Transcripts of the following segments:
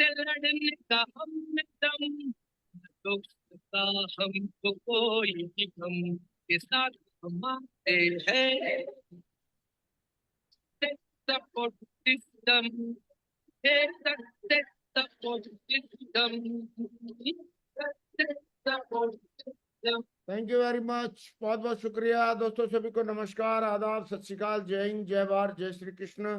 लड़ने का हम दम, का हमको कोई गम के साथ हमारे है सपोर्ट सिस्टम है support system support system. Thank you very much, बहुत बहुत शुक्रिया दोस्तों। सभी को नमस्कार, आदाब, सत श्री अकाल, जय हिंद, जय भारत, जय श्री कृष्ण।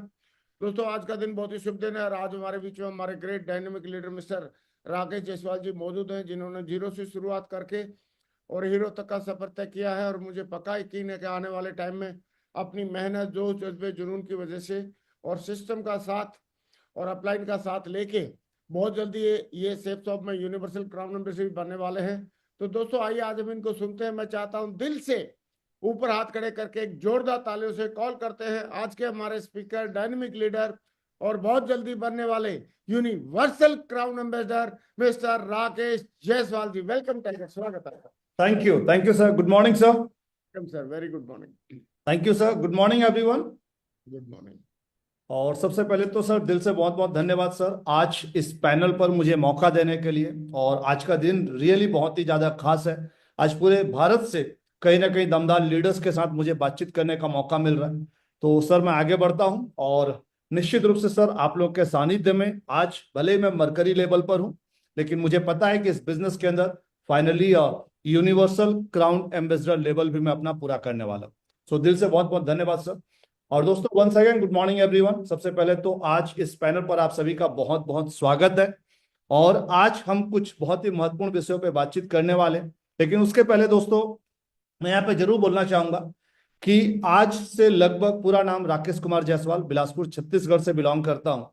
दोस्तों आज का दिन बहुत ही शुभ दिन है और आज हमारे बीच में हमारे great dynamic leader mister Rakesh Jaiswal ji मौजूद हैं, जिन्होंने जीरो से शुरुआत करके और हीरो तक का सफर तय किया है। और मुझे पक्का यकीन है कि आने वाले टाइम में अपनी मेहनत, जोश, जज्बे, जुनून की वजह से और सिस्टम का साथ और अपलाइन का साथ लेके बहुत जल्दी ये सेफ शॉप में यूनिवर्सल क्राउन मेंबरशिप भी बनने वाले हैं। तो दोस्तों आइए आज हम इनको सुनते हैं। मैं चाहता हूं दिल से ऊपर हाथ खड़े करके एक जोरदार तालियों से कॉल करते हैं आज के हमारे स्पीकर, डायनेमिक लीडर और बहुत जल्दी बनने वाले universal crown ambassador mister Rakesh Jaiswal ji. Welcome, स्वागत है। Thank you sir. Good morning sir. Welcome sir, very good morning. Thank you sir. Good morning everyone. Good morning. और सबसे पहले तो सर दिल से बहुत बहुत धन्यवाद सर, आज इस पैनल पर मुझे मौका देने के लिए। और आज का दिन रियली बहुत ही ज़्यादा खास है। आज पूरे भारत से कहीं ना कहीं दमदार लीडर्स के साथ मुझे बातचीत करने का मौका मिल रहा है। तो सर मैं आगे बढ़ता हूँ और निश्चित रूप से सर आप लोग के सानिध्य में आज भले मैं मरकरी लेवल पर हूँ, लेकिन मुझे पता है कि इस बिजनेस के अंदर finally universal crown ambassador level भी मैं अपना पूरा करने वाला हूँ। सो दिल से बहुत बहुत धन्यवाद सर। और दोस्तों once again good morning everyone. सबसे पहले तो आज इस पैनल पर आप सभी का बहुत बहुत स्वागत है और आज हम कुछ बहुत ही महत्वपूर्ण विषयों पे बातचीत करने वाले हैं। लेकिन उसके पहले दोस्तों मैं यहाँ पे जरूर बोलना चाहूंगा कि आज से लगभग, पूरा नाम राकेश कुमार जायसवाल, बिलासपुर छत्तीसगढ़ से बिलोंग करता हूँ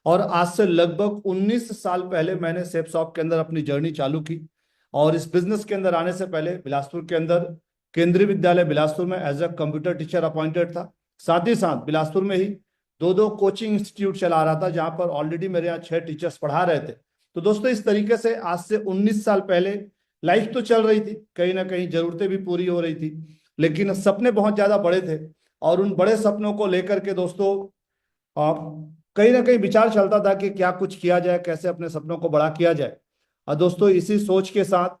और आज से लगभग 19 साल पहले मैंने सेफ शॉप के अंदर अपनी जर्नी चालू की। और इस बिजनेस के अंदर आने से पहले बिलासपुर के अंदर केंद्रीय विद्यालय बिलासपुर में as a computer teacher appointed था। साथ ही साथ बिलासपुर में ही दो कोचिंग इंस्टीट्यूट चला रहा था जहां पर ऑलरेडी मेरे यहाँ 6 टीचर्स पढ़ा रहे थे। तो दोस्तों इस तरीके से आज से 19 साल पहले लाइफ तो चल रही थी, कहीं ना कहीं जरूरतें भी पूरी हो रही थी, लेकिन सपने बहुत ज्यादा बड़े थे। और उन बड़े सपनों को लेकर के दोस्तों कहीं ना कहीं विचार चलता था कि क्या कुछ किया जाए, कैसे अपने सपनों को बड़ा किया जाए। और दोस्तों इसी सोच के साथ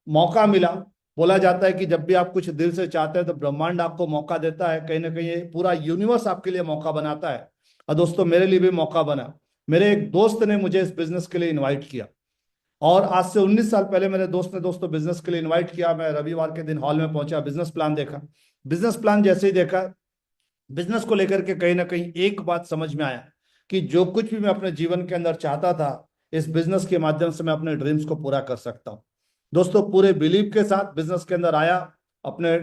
मौका मिला। बोला जाता है कि जब भी आप कुछ दिल से चाहते हैं तो ब्रह्मांड आपको मौका देता है, कहीं ना कहीं ये पूरा यूनिवर्स आपके लिए मौका बनाता है। और दोस्तों मेरे लिए भी मौका बना। मेरे एक दोस्त ने मुझे इस बिजनेस के लिए इनवाइट किया और आज से 19 साल पहले मेरे दोस्त ने दोस्तों बिजनेस के लिए इनवाइट किया। मैं रविवार के दिन हॉल में पहुंचा, बिजनेस प्लान देखा। बिजनेस प्लान जैसे ही देखा, बिजनेस को लेकर के कहीं ना कहीं एक बात समझ में आया कि जो कुछ भी मैं अपने जीवन के अंदर चाहता था, इस बिजनेस के माध्यम से मैं अपने ड्रीम्स को पूरा कर सकता हूँ। दोस्तों पूरे बिलीव के साथ बिजनेस के अंदर आया, अपने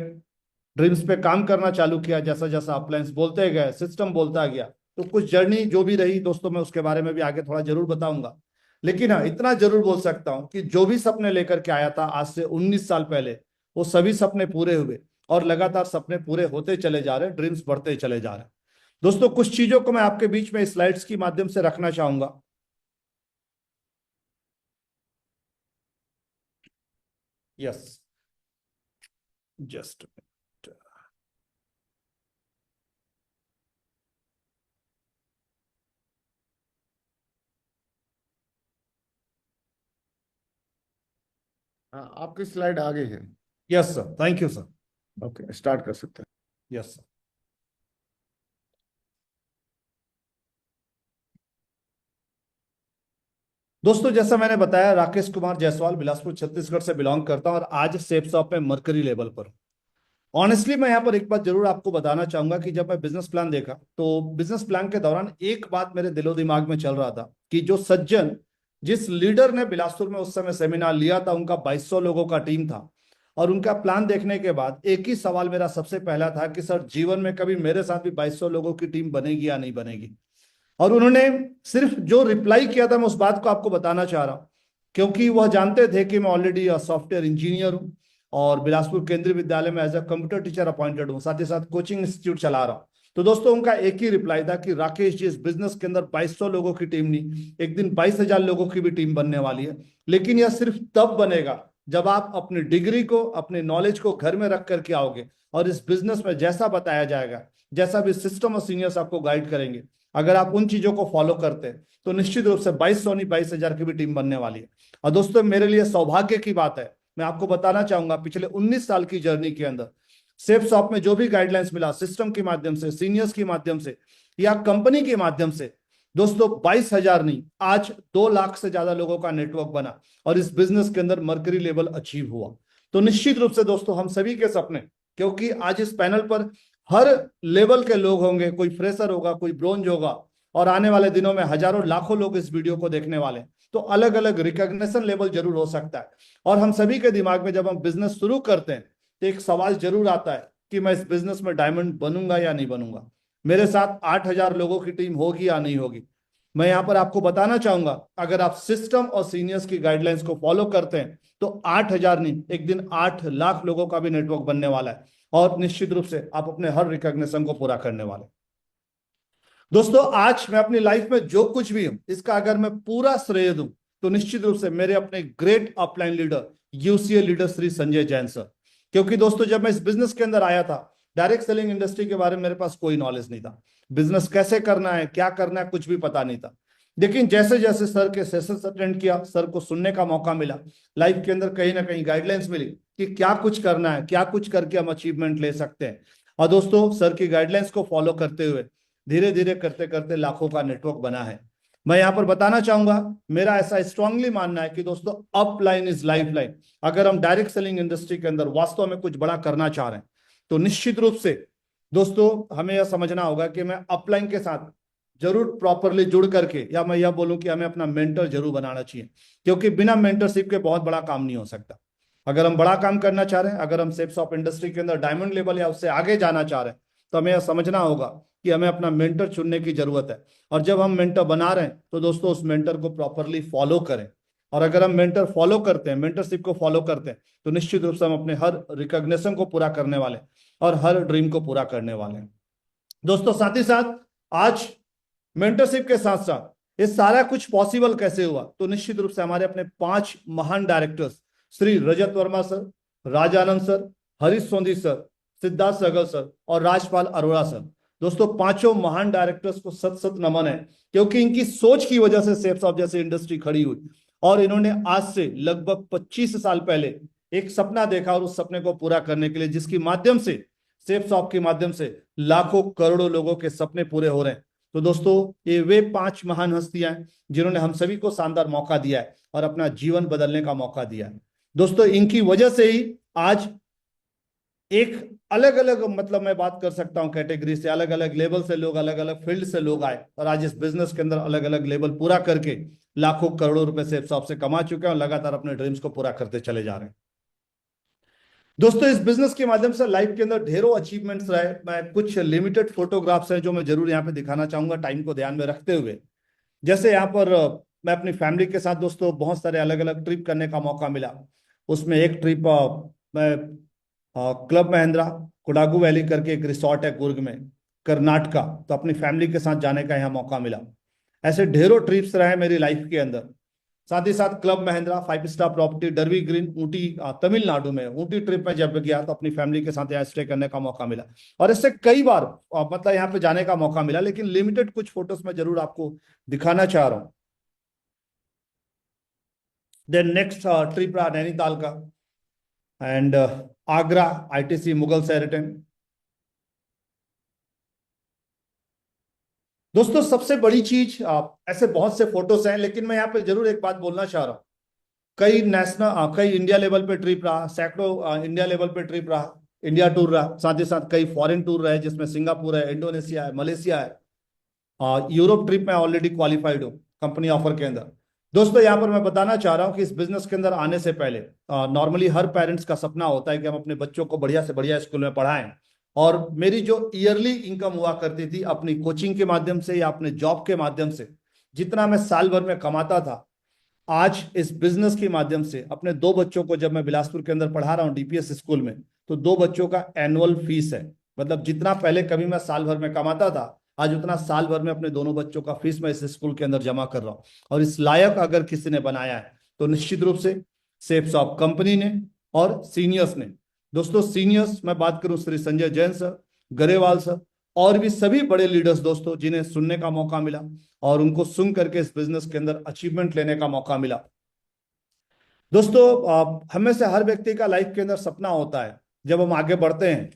ड्रीम्स पे काम करना चालू किया। जैसा जैसा अप्लायंस बोलते गए, सिस्टम बोलता गया, तो कुछ जर्नी जो भी रही दोस्तों मैं उसके बारे में भी आगे थोड़ा जरूर बताऊंगा। लेकिन हाँ इतना जरूर बोल सकता हूं कि जो भी सपने लेकर के आया था आज से 19 साल पहले, वो सभी सपने पूरे हुए और लगातार सपने पूरे होते चले जा रहे, ड्रीम्स बढ़ते चले जा रहे। दोस्तों कुछ चीजों को मैं आपके बीच में स्लाइड्स के माध्यम से रखना चाहूंगा। यस, जस्ट हाँ, आपकी स्लाइड आगे है। Yes sir, thank you sir. Okay, start कर सकते हैं। Yes sir. दोस्तों जैसा मैंने बताया, राकेश कुमार जायसवाल बिलासपुर छत्तीसगढ़ से बिलोंग करता हूं और आज सेफ शॉप में मरकरी लेवल पर। ऑनेस्टली मैं यहाँ पर एक बात जरूर आपको बताना चाहूंगा कि जब मैं बिजनेस प्लान देखा तो बिजनेस प्लान के दौरान एक बात मेरे दिलो दिमाग में चल रहा था कि जो सज्जन, जिस लीडर ने बिलासपुर में उस समय सेमिनार लिया था, उनका 2200 लोगों का टीम था। और उनका प्लान देखने के बाद एक ही सवाल मेरा सबसे पहला था कि सर जीवन में कभी मेरे साथ भी 2200 लोगों की टीम बनेगी या नहीं बनेगी। और उन्होंने सिर्फ जो रिप्लाई किया था, मैं उस बात को आपको बताना चाह रहा हूं, क्योंकि वह जानते थे कि मैं ऑलरेडी सॉफ्टवेयर इंजीनियर हूं और बिलासपुर केंद्रीय विद्यालय में as a computer teacher appointed हूं, साथ ही साथ कोचिंग इंस्टीट्यूट चला रहा हूं। तो दोस्तों उनका एक ही रिप्लाई था कि राकेश जी, इस बिजनेस के अंदर 2200 लोगों की टीम नहीं, एक दिन 22,000 लोगों की भी टीम बनने वाली है। लेकिन यह सिर्फ तब बनेगा जब आप अपनी डिग्री को, अपने नॉलेज को घर में रख करके आओगे और इस बिजनेस में जैसा बताया जाएगा, जैसा भी सिस्टम और सीनियर्स आपको गाइड करेंगे, अगर आप उन चीजों को फॉलो करते हैं तो निश्चित रूप से 2200 नहीं 22,000 की भी टीम बनने वाली है। और दोस्तों मेरे लिए सौभाग्य की बात है, मैं आपको बताना चाहूंगा पिछले 19 साल की जर्नी के अंदर सेफ शॉप में जो भी गाइडलाइंस मिला, सिस्टम के माध्यम से, सीनियर्स के माध्यम से या कंपनी के माध्यम से, दोस्तों 22,000 नहीं, आज 2 लाख से ज्यादा लोगों का नेटवर्क बना और इस बिजनेस के अंदर मर्करी लेवल अचीव हुआ। तो निश्चित रूप से दोस्तों हम सभी के सपने, क्योंकि आज इस पैनल पर हर लेवल के लोग होंगे, कोई फ्रेशर होगा, कोई ब्रोंज होगा, और आने वाले दिनों में हजारों लाखों लोग इस वीडियो को देखने वाले हैं, तो अलग अलग रिकॉग्निशन लेवल जरूर हो सकता है। और हम सभी के दिमाग में जब हम बिजनेस शुरू करते हैं तो एक सवाल जरूर आता है कि मैं इस बिजनेस में डायमंड बनूंगा या नहीं बनूंगा, मेरे साथ 8,000 लोगों की टीम होगी या नहीं होगी। मैं यहां पर आपको बताना चाहूंगा, अगर आप सिस्टम और सीनियर्स की गाइडलाइंस को फॉलो करते हैं तो 8,000 नहीं, एक दिन 8 लाख लोगों का भी नेटवर्क बनने वाला है और निश्चित रूप से आप अपने हर रिकॉग्निशन को पूरा करने वाले। दोस्तों आज मैं अपनी लाइफ में जो कुछ भी हूं, इसका अगर मैं पूरा श्रेय दूं तो निश्चित रूप से मेरे अपने great upline leader, UCA leader Shri Sanjay Jain sir. क्योंकि दोस्तों जब मैं इस बिजनेस के अंदर आया था, डायरेक्ट सेलिंग इंडस्ट्री के बारे में मेरे पास कोई नॉलेज नहीं था, बिजनेस कैसे करना है, क्या करना है, कुछ भी पता नहीं था। लेकिन जैसे जैसे सर के सेशंस अटेंड किया, सर को सुनने का मौका मिला, लाइफ के अंदर कहीं ना कहीं गाइडलाइंस मिली कि क्या कुछ करना है, क्या कुछ करके हम अचीवमेंट ले सकते हैं। और दोस्तों सर की गाइडलाइंस को फॉलो करते हुए धीरे धीरे करते करते लाखों का नेटवर्क बना है। मैं यहां पर बताना चाहूंगा, मेरा ऐसा स्ट्रांगली मानना है कि दोस्तों अपलाइन इज लाइफ लाइन। अगर हम डायरेक्ट सेलिंग इंडस्ट्री के अंदर वास्तव में कुछ बड़ा करना चाह रहे हैं तो निश्चित रूप से दोस्तों हमें यह समझना होगा कि मैं अपलाइन के साथ जरूर प्रॉपरली जुड़ करके, या मैं यह बोलूं कि हमें अपना मेंटर जरूर बनाना चाहिए, क्योंकि बिना मेंटरशिप के बहुत बड़ा काम नहीं हो सकता। अगर हम बड़ा काम करना चाह रहे हैं, अगर हम सेफ्स ऑफ इंडस्ट्री के अंदर डायमंड लेवल या उससे आगे जाना चाह रहे हैं, तो हमें यह समझना होगा कि हमें अपना मेंटर चुनने की जरूरत है। और जब हम मेंटर बना रहे हैं तो दोस्तों उस मेंटर को प्रॉपरली फॉलो करें। और अगर हम मेंटर फॉलो करते हैं, मेंटरशिप को फॉलो करते हैं, तो निश्चित रूप से हम अपने हर रिकॉग्निशन को पूरा करने वाले और हर ड्रीम को पूरा करने वाले हैं। दोस्तों साथ ही साथ आज मेंटरशिप के साथ साथ ये सारा कुछ पॉसिबल कैसे हुआ, तो निश्चित रूप से हमारे अपने 5 महान directors Shri Rajat Verma sir, Rajanand sir, Harish Sondhi sir, Siddharth Sehgal sir और राजपाल अरोड़ा सर। दोस्तों पांचों महान डायरेक्टर्स को सत सत नमन है, क्योंकि इनकी सोच की वजह से सेफ्स ऑफ जैसी इंडस्ट्री खड़ी हुई और इन्होंने आज से लगभग 25 साल पहले एक सपना देखा और उस सपने को पूरा करने के लिए, जिसके माध्यम से सेफ्स ऑफ के माध्यम से लाखों करोड़ों लोगों के सपने पूरे हो रहे हैं। तो दोस्तों ये वे 5 महान हस्तियां हैं जिन्होंने हम सभी को शानदार मौका दिया है और अपना जीवन बदलने का मौका दिया है। दोस्तों इनकी वजह से ही आज एक अलग अलग, मतलब मैं बात कर सकता हूं कैटेगरी से, अलग अलग लेवल से लोग, अलग अलग फील्ड से लोग आए और आज इस बिजनेस के अंदर अलग अलग लेवल पूरा करके लाखों करोड़ों रुपए से शॉप से कमा चुके हैं और लगातार अपने ड्रीम्स को पूरा करते चले जा रहे हैं। दोस्तों इस बिजनेस के माध्यम से लाइफ के अंदर ढेरों अचीवमेंट्स रहे। मैं कुछ लिमिटेड फोटोग्राफ्स हैं जो मैं जरूर यहाँ पे दिखाना चाहूंगा, टाइम को ध्यान में रखते हुए। जैसे यहाँ पर मैं अपनी फैमिली के साथ दोस्तों बहुत सारे अलग अलग ट्रिप करने का मौका मिला। उसमें एक ट्रिप मैं क्लब महिंद्रा कोडागू वैली करके एक रिसोर्ट है कुर्ग में, कर्नाटका, तो अपनी फैमिली के साथ जाने का यहाँ मौका मिला। ऐसे ढेरों ट्रिप्स रहे मेरी लाइफ के अंदर। साथ ही साथ Club Mahindra 5 star property Derby Green Ooty Tamil Nadu में, ऊटी ट्रिप में जब गया तो अपनी फैमिली के साथ यहाँ स्टे करने का मौका मिला और इससे कई बार मतलब यहाँ पे जाने का मौका मिला, लेकिन लिमिटेड कुछ फोटोज में जरूर आपको दिखाना चाह रहा हूं। देन नेक्स्ट ट्रिप रहा नैनीताल का एंड आगरा आईटीसी मुगल सेरेटन। दोस्तों सबसे बड़ी चीज, ऐसे बहुत से फोटोज हैं लेकिन मैं यहाँ पे जरूर एक बात बोलना चाह रहा हूँ, कई इंडिया लेवल पे ट्रिप रहा, सैकड़ों इंडिया लेवल पे ट्रिप रहा, इंडिया टूर रहा, साथ ही साथ कई फॉरेन टूर रहे जिसमें सिंगापुर है, इंडोनेशिया है, मलेशिया है, यूरोप ट्रिप में ऑलरेडी क्वालिफाइड हूँ कंपनी ऑफर के अंदर। दोस्तों यहाँ पर मैं बताना चाह रहा हूँ कि इस बिजनेस के अंदर आने से पहले नॉर्मली हर पेरेंट्स का सपना होता है कि हम अपने बच्चों को बढ़िया से बढ़िया स्कूल में पढ़ाएं, और मेरी जो ईयरली इनकम हुआ करती थी अपनी कोचिंग के माध्यम से या अपने जॉब के माध्यम से, जितना मैं साल भर में कमाता था, आज इस बिजनेस के माध्यम से अपने 2 बच्चों को जब मैं बिलासपुर के अंदर पढ़ा रहा हूँ डीपीएस स्कूल में, तो 2 बच्चों का एनुअल फीस है। मतलब जितना पहले कभी मैं साल भर में कमाता था, आज उतना साल भर में अपने दोनों बच्चों का फीस मैं इस स्कूल के अंदर जमा कर रहा हूँ। और इस लायक अगर किसी ने बनाया है तो निश्चित रूप से सेफ्स ऑफ कंपनी ने और सीनियर्स ने। दोस्तों सीनियर्स मैं बात करूं श्री संजय जैन सर, गरेवाल सर, और भी सभी बड़े लीडर्स दोस्तों जिन्हें सुनने का मौका मिला और उनको सुन करके इस बिजनेस के अंदर अचीवमेंट लेने का मौका मिला। दोस्तों हम में से हर व्यक्ति का लाइफ के अंदर सपना होता है जब हम आगे बढ़ते हैं।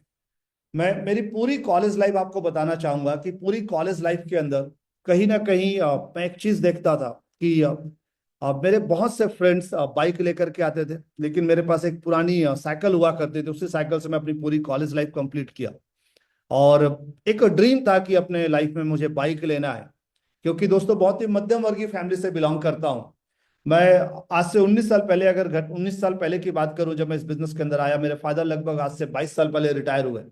मैं मेरी पूरी कॉलेज लाइफ आपको बताना चाहूंगा कि पूरी कॉलेज लाइफ के अंदर कहीं ना कहीं मैं एक चीज देखता था कि मेरे बहुत से फ्रेंड्स बाइक लेकर के आते थे, लेकिन मेरे पास एक पुरानी साइकिल हुआ करती थी। उसी साइकिल से मैं अपनी पूरी कॉलेज लाइफ कंप्लीट किया और एक ड्रीम था कि अपने लाइफ में मुझे बाइक लेना है, क्योंकि दोस्तों बहुत ही मध्यम वर्गीय फैमिली से बिलोंग करता हूं मैं। आज से 19 साल पहले, अगर 19 साल पहले की बात करूं, जब मैं इस बिजनेस के अंदर आया, मेरे फादर लगभग आज से 22 साल पहले रिटायर हुए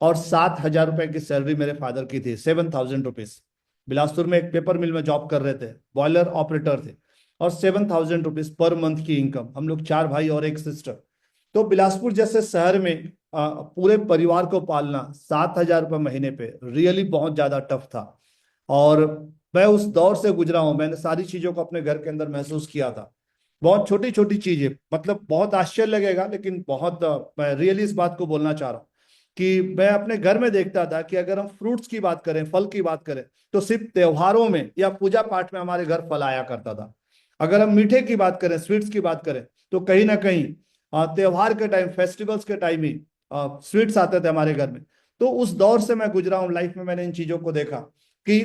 और 7,000 रुपए की सैलरी मेरे फादर की थी, 7,000 रुपीज। बिलासपुर में एक पेपर मिल में जॉब कर रहे थे, बॉयलर ऑपरेटर थे और 7,000 रुपीज पर मंथ की इनकम। हम लोग 4 भाई और एक सिस्टर। तो बिलासपुर जैसे शहर में पूरे परिवार को पालना 7,000 रुपये महीने पे रियली बहुत ज्यादा टफ था। और मैं उस दौर से गुजरा हूं, मैंने सारी चीजों को अपने घर के अंदर महसूस किया था। बहुत छोटी छोटी चीजें, मतलब बहुत आश्चर्य लगेगा लेकिन बहुत मैं रियली इस बात को बोलना चाह रहा हूँ कि मैं अपने घर में देखता था कि अगर हम फ्रूट्स की बात करें, फल की बात करें, तो सिर्फ त्योहारों में या पूजा पाठ में हमारे घर फल आया करता था। अगर हम मीठे की बात करें, स्वीट्स की बात करें, तो कहीं ना कहीं त्योहार के टाइम, फेस्टिवल्स के टाइम ही स्वीट्स आते थे हमारे घर में। तो उस दौर से मैं गुजरा हूँ लाइफ में। मैंने इन चीजों को देखा कि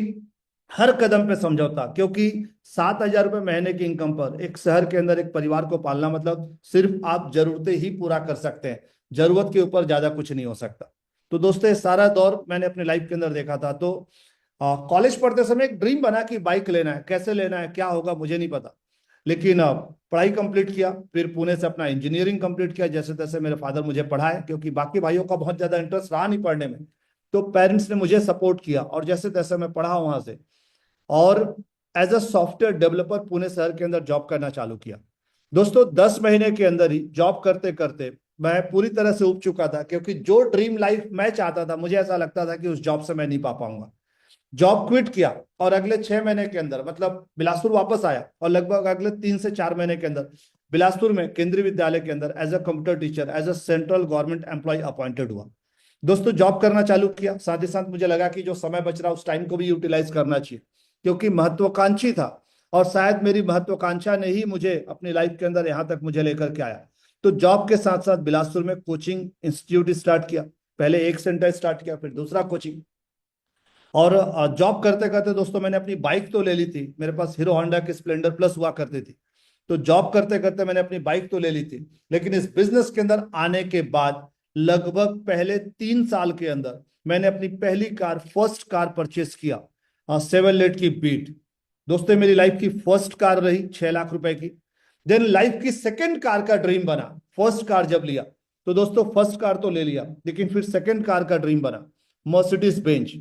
हर कदम पे समझौता, क्योंकि 7,000 रुपये महीने की इनकम पर एक शहर के अंदर एक परिवार को पालना मतलब सिर्फ आप जरूरतें ही पूरा कर सकते हैं, जरूरत के ऊपर ज्यादा कुछ नहीं हो सकता। तो दोस्तों ये सारा दौर मैंने अपने लाइफ के अंदर देखा था। तो कॉलेज पढ़ते समय एक ड्रीम बना कि बाइक लेना है, कैसे लेना है, क्या होगा मुझे नहीं पता, लेकिन पढ़ाई कंप्लीट किया, फिर पुणे से अपना इंजीनियरिंग कंप्लीट किया। जैसे तैसे मेरे फादर मुझे पढ़ाए, क्योंकि बाकी भाइयों का बहुत ज्यादा इंटरेस्ट रहा नहीं पढ़ने में, तो पेरेंट्स ने मुझे सपोर्ट किया और जैसे तैसे मैं पढ़ा वहां से और as a software developer Pune शहर के अंदर जॉब करना चालू किया। दोस्तों 10 महीने के अंदर ही जॉब करते करते मैं पूरी तरह से उब चुका था, क्योंकि जो ड्रीम लाइफ मैं चाहता था मुझे ऐसा लगता था कि उस जॉब से मैं नहीं पा पाऊंगा। जॉब क्विट किया और अगले 6 महीने के अंदर मतलब बिलासपुर वापस आया और लगभग अगले 3 से 4 महीने के अंदर बिलासपुर में केंद्रीय विद्यालय के अंदर as a computer teacher, as a central government employ appointed हुआ। दोस्तों जॉब करना चालू किया, साथ ही साथ मुझे लगा कि जो समय बच रहा उस टाइम को भी यूटिलाइज करना चाहिए, क्योंकि महत्वाकांक्षी था और शायद मेरी महत्वाकांक्षा ने ही मुझे अपनी लाइफ के अंदर यहाँ तक मुझे लेकर के आया। तो जॉब के साथ साथ बिलासपुर में कोचिंग इंस्टीट्यूट स्टार्ट किया, पहले एक सेंटर स्टार्ट किया, फिर दूसरा कोचिंग। और जॉब करते करते दोस्तों मैंने अपनी बाइक तो ले ली थी, मेरे पास हीरो होंडा की स्प्लेंडर प्लस हुआ करती थी। तो जॉब करते करते मैंने अपनी बाइक तो ले ली थी, लेकिन इस बिजनेस के अंदर आने के बाद लगभग पहले 3 साल के अंदर मैंने अपनी पहली कार, फर्स्ट कार परचेस किया, सेवेलेट की बीट। दोस्तों मेरी लाइफ की फर्स्ट कार रही 6 लाख रुपए की। देन लाइफ की सेकंड कार का ड्रीम बना। फर्स्ट कार जब लिया तो दोस्तों फर्स्ट कार तो ले लिया, लेकिन फिर सेकंड कार का ड्रीम बना, मर्सिडीज बेंज।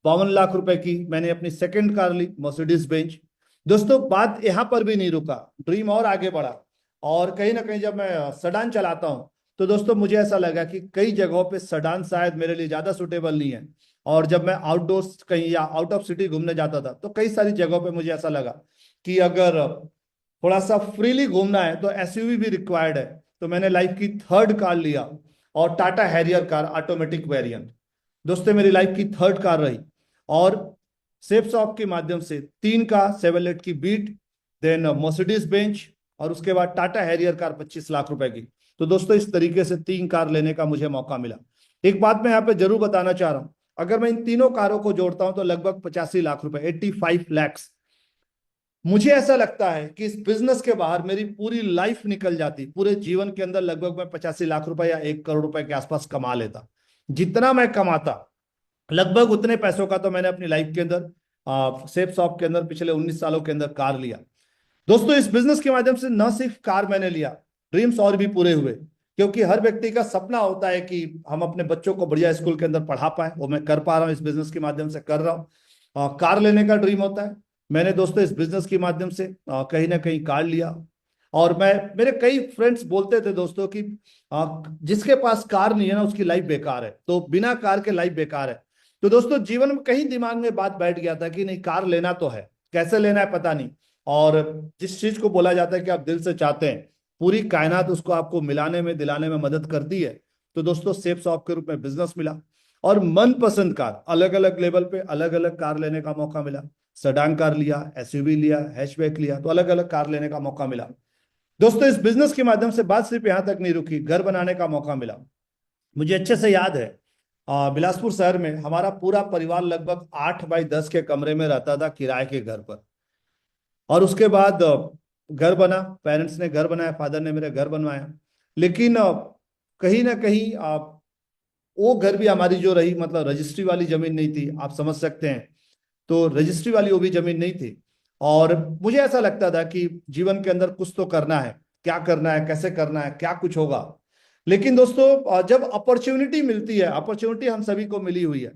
52 लाख रुपए की मैंने अपनी सेकंड कार ली, मर्सिडीज बेंज। दोस्तों बात यहां पर भी नहीं रुका, ड्रीम और आगे बढ़ा। और कहीं ना कहीं जब मैं सडान चलाता हूं तो दोस्तों मुझे ऐसा लगा कि कई जगहों पे सडान शायद मेरे लिए ज्यादा सुटेबल नहीं है। और जब मैं आउटडोर्स कहीं या आउट ऑफ सिटी घूमने जाता था तो कई सारी जगहों पे मुझे ऐसा लगा कि अगर थोड़ा सा फ्रीली घूमना है तो एसयूवी भी रिक्वायर्ड है। तो मैंने लाइफ की थर्ड कार लिया और Tata Harrier car automatic variant. दोस्तों मेरी लाइफ की थर्ड कार रही और सेफ शॉप के माध्यम से 3 का सेवेलेट की बीट, देन मर्सिडीज बेंच और उसके बाद टाटा हैरियर कार 25 लाख रुपए की। तो दोस्तों इस तरीके से 3 कार लेने का मुझे मौका मिला। एक बात मैं यहाँ पे जरूर बताना चाह रहा हूं, अगर मैं इन तीनों कारों को जोड़ता हूं तो लगभग 85 लाख रुपए, 85 लैक्स। मुझे ऐसा लगता है कि इस बिजनेस के बाहर मेरी पूरी लाइफ निकल जाती, पूरे जीवन के अंदर लगभग मैं 85 लाख रुपए या 1 करोड़ रुपए के आसपास कमा लेता। जितना मैं कमाता लगभग उतने पैसों का तो मैंने अपनी लाइफ के अंदर सेफ शॉप के अंदर पिछले 19 सालों के अंदर कार लिया। दोस्तों इस बिजनेस के माध्यम से न सिर्फ कार मैंने लिया, ड्रीम्स और भी पूरे हुए, क्योंकि हर व्यक्ति का सपना होता है कि हम अपने बच्चों को बढ़िया स्कूल के अंदर पढ़ा पाए। वो मैं कर पा रहा हूँ, इस बिजनेस के माध्यम से कर रहा हूँ। कार लेने का ड्रीम होता है, मैंने दोस्तों इस बिजनेस के माध्यम से कहीं ना कहीं कार लिया। और मेरे कई फ्रेंड्स बोलते थे दोस्तों कि जिसके पास कार नहीं है ना उसकी लाइफ बेकार है, तो बिना कार के लाइफ बेकार है। तो दोस्तों जीवन में कहीं दिमाग में बात बैठ गया था कि नहीं, कार लेना तो है, कैसे लेना है पता नहीं। और जिस चीज को बोला जाता है कि आप दिल से चाहते हैं, पूरी कायनात उसको आपको मिलाने में, दिलाने में मदद करती है। तो दोस्तों सेफ शॉप के रूप में बिजनेस मिला और मनपसंद कार अलग अलग लेवल पे अलग अलग कार लेने का मौका मिला। सेडान कार लिया, एसयूवी लिया, हैचबैक लिया, तो अलग अलग कार लेने का मौका मिला। दोस्तों इस बिजनेस के माध्यम से बात सिर्फ यहां तक नहीं रुकी, घर बनाने का मौका मिला। मुझे अच्छे से याद है बिलासपुर शहर में हमारा पूरा परिवार लगभग 8x10 के कमरे में रहता था किराए के घर पर। और उसके बाद घर बना, पेरेंट्स ने घर बनाया, फादर ने मेरे घर बनवाया। लेकिन कहीं ना कहीं वो घर भी हमारी जो रही, मतलब रजिस्ट्री वाली जमीन नहीं थी, आप समझ सकते हैं। तो रजिस्ट्री वाली वो भी जमीन नहीं थी। और मुझे ऐसा लगता था कि जीवन के अंदर कुछ तो करना है, क्या करना है, कैसे करना है, क्या कुछ होगा। लेकिन दोस्तों जब अपॉर्चुनिटी मिलती है, अपॉर्चुनिटी हम सभी को मिली हुई है,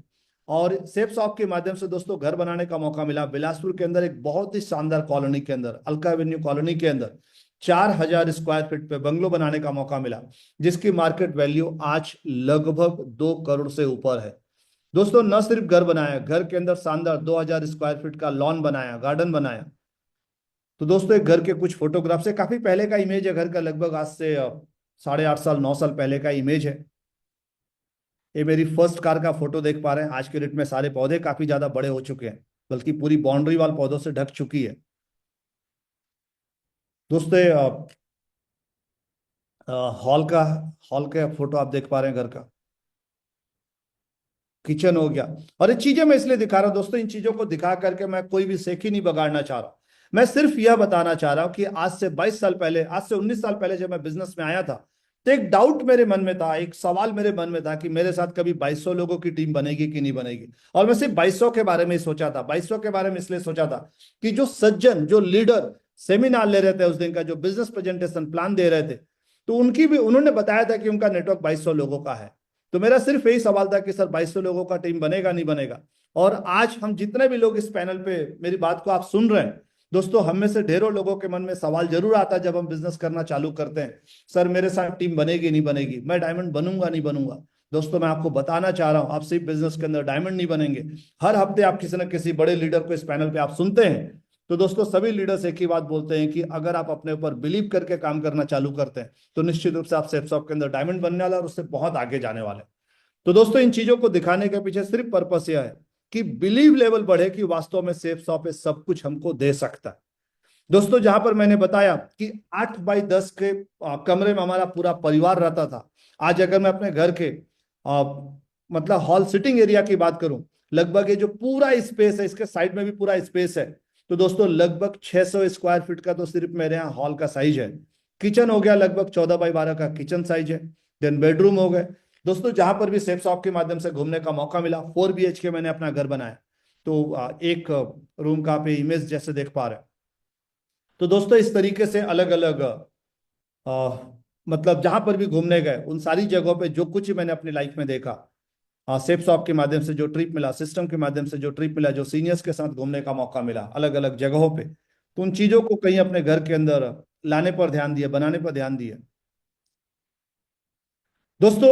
और सेफ शॉप के माध्यम से दोस्तों घर बनाने का मौका मिला बिलासपुर के अंदर एक बहुत ही शानदार कॉलोनी के अंदर, अलका एवेन्यू कॉलोनी के अंदर 4000 स्क्वायर फीट पे बंगलो बनाने का मौका मिला, जिसकी मार्केट वैल्यू आज लगभग 2 करोड़ से ऊपर है। दोस्तों न सिर्फ घर बनाया, घर के अंदर शानदार 2000 स्क्वायर फीट का लॉन बनाया, गार्डन बनाया। तो दोस्तों एक घर के कुछ फोटोग्राफ से, काफी पहले का इमेज है घर का, लगभग आज से 8.5 साल 9 साल पहले का इमेज है। ये मेरी फर्स्ट कार का फोटो देख पा रहे हैं। आज के डेट में सारे पौधे काफी ज्यादा बड़े हो चुके हैं, बल्कि पूरी बाउंड्री वाल पौधों से ढक चुकी है। दोस्तों हॉल का फोटो आप देख पा रहे हैं घर का। किचन हो गया। और ये चीजें मैं इसलिए दिखा रहा हूं दोस्तों, इन चीजों को दिखा करके मैं कोई भी सेख ही नहीं बगाड़ना चाह रहा। मैं सिर्फ यह बताना चाह रहा हूं कि आज से 22 साल पहले, आज से 19 साल पहले जब मैं बिजनेस में आया था, तो एक डाउट मेरे मन में था, एक सवाल मेरे मन में था कि मेरे साथ कभी 2200 लोगों की टीम बनेगी कि नहीं बनेगी। और मैं सिर्फ 2200 के बारे में ही सोचा था। 2200 के बारे में इसलिए सोचा था कि जो सज्जन, जो लीडर सेमिनार ले रहे थे उस दिन का, जो बिजनेस प्रेजेंटेशन प्लान दे रहे थे, तो उनकी भी, उन्होंने बताया था कि उनका नेटवर्क 2200 लोगों का है। तो मेरा सिर्फ यही सवाल था कि सर 2200 लोगों का टीम बनेगा नहीं बनेगा। और आज हम जितने भी लोग इस पैनल पे मेरी बात को आप सुन रहे हैं दोस्तों, हम में से ढेरों लोगों के मन में सवाल जरूर आता है जब हम बिजनेस करना चालू करते हैं, सर मेरे साथ टीम बनेगी नहीं बनेगी, मैं डायमंड बनूंगा नहीं बनूंगा। दोस्तों मैं आपको बताना चाह रहा हूं, आप सिर्फ बिजनेस के अंदर डायमंड नहीं बनेंगे। हर हफ्ते आप किसी न किसी बड़े लीडर को इस पैनल पे आप सुनते हैं। तो दोस्तों सभी लीडर्स एक ही बात बोलते हैं कि अगर आप अपने ऊपर बिलीव करके काम करना चालू करते हैं तो निश्चित रूप से आप सेफ शॉप के अंदर डायमंड बनने वाला और उससे बहुत आगे जाने वाले। तो दोस्तों इन चीजों को दिखाने के पीछे सिर्फ पर्पस यह है कि बिलीव लेवल बढ़े कि वास्तव में सेफ शॉप सब कुछ हमको दे सकता है। दोस्तों जहां पर मैंने बताया कि 8x10 के कमरे में हमारा पूरा परिवार रहता था, आज अगर मैं अपने घर के मतलब हॉल सिटिंग एरिया की बात करूं, लगभग ये जो पूरा स्पेस है, इसके साइड में भी पूरा स्पेस है, तो दोस्तों लगभग 600 स्क्वायर फीट का तो सिर्फ मेरे यहाँ हॉल का साइज है। किचन हो गया लगभग 14x12 का किचन साइज है। देन बेडरूम हो गए। दोस्तों जहां पर भी सेफ शॉप के माध्यम से घूमने का मौका मिला, 4 BHK मैंने अपना घर बनाया। तो एक रूम का आप इमेज जैसे देख पा रहे हैं। तो दोस्तों इस तरीके से अलग अलग मतलब जहां पर भी घूमने गए, उन सारी जगहों पे जो कुछ मैंने अपनी लाइफ में देखा, सेफ शॉप के माध्यम से जो ट्रिप मिला, सिस्टम के माध्यम से जो ट्रिप मिला, जो सीनियर्स के साथ घूमने का मौका मिला अलग अलग जगहों पे, तो उन चीजों को कहीं अपने घर के अंदर लाने पर ध्यान दिया, बनाने पर ध्यान दिया। दोस्तों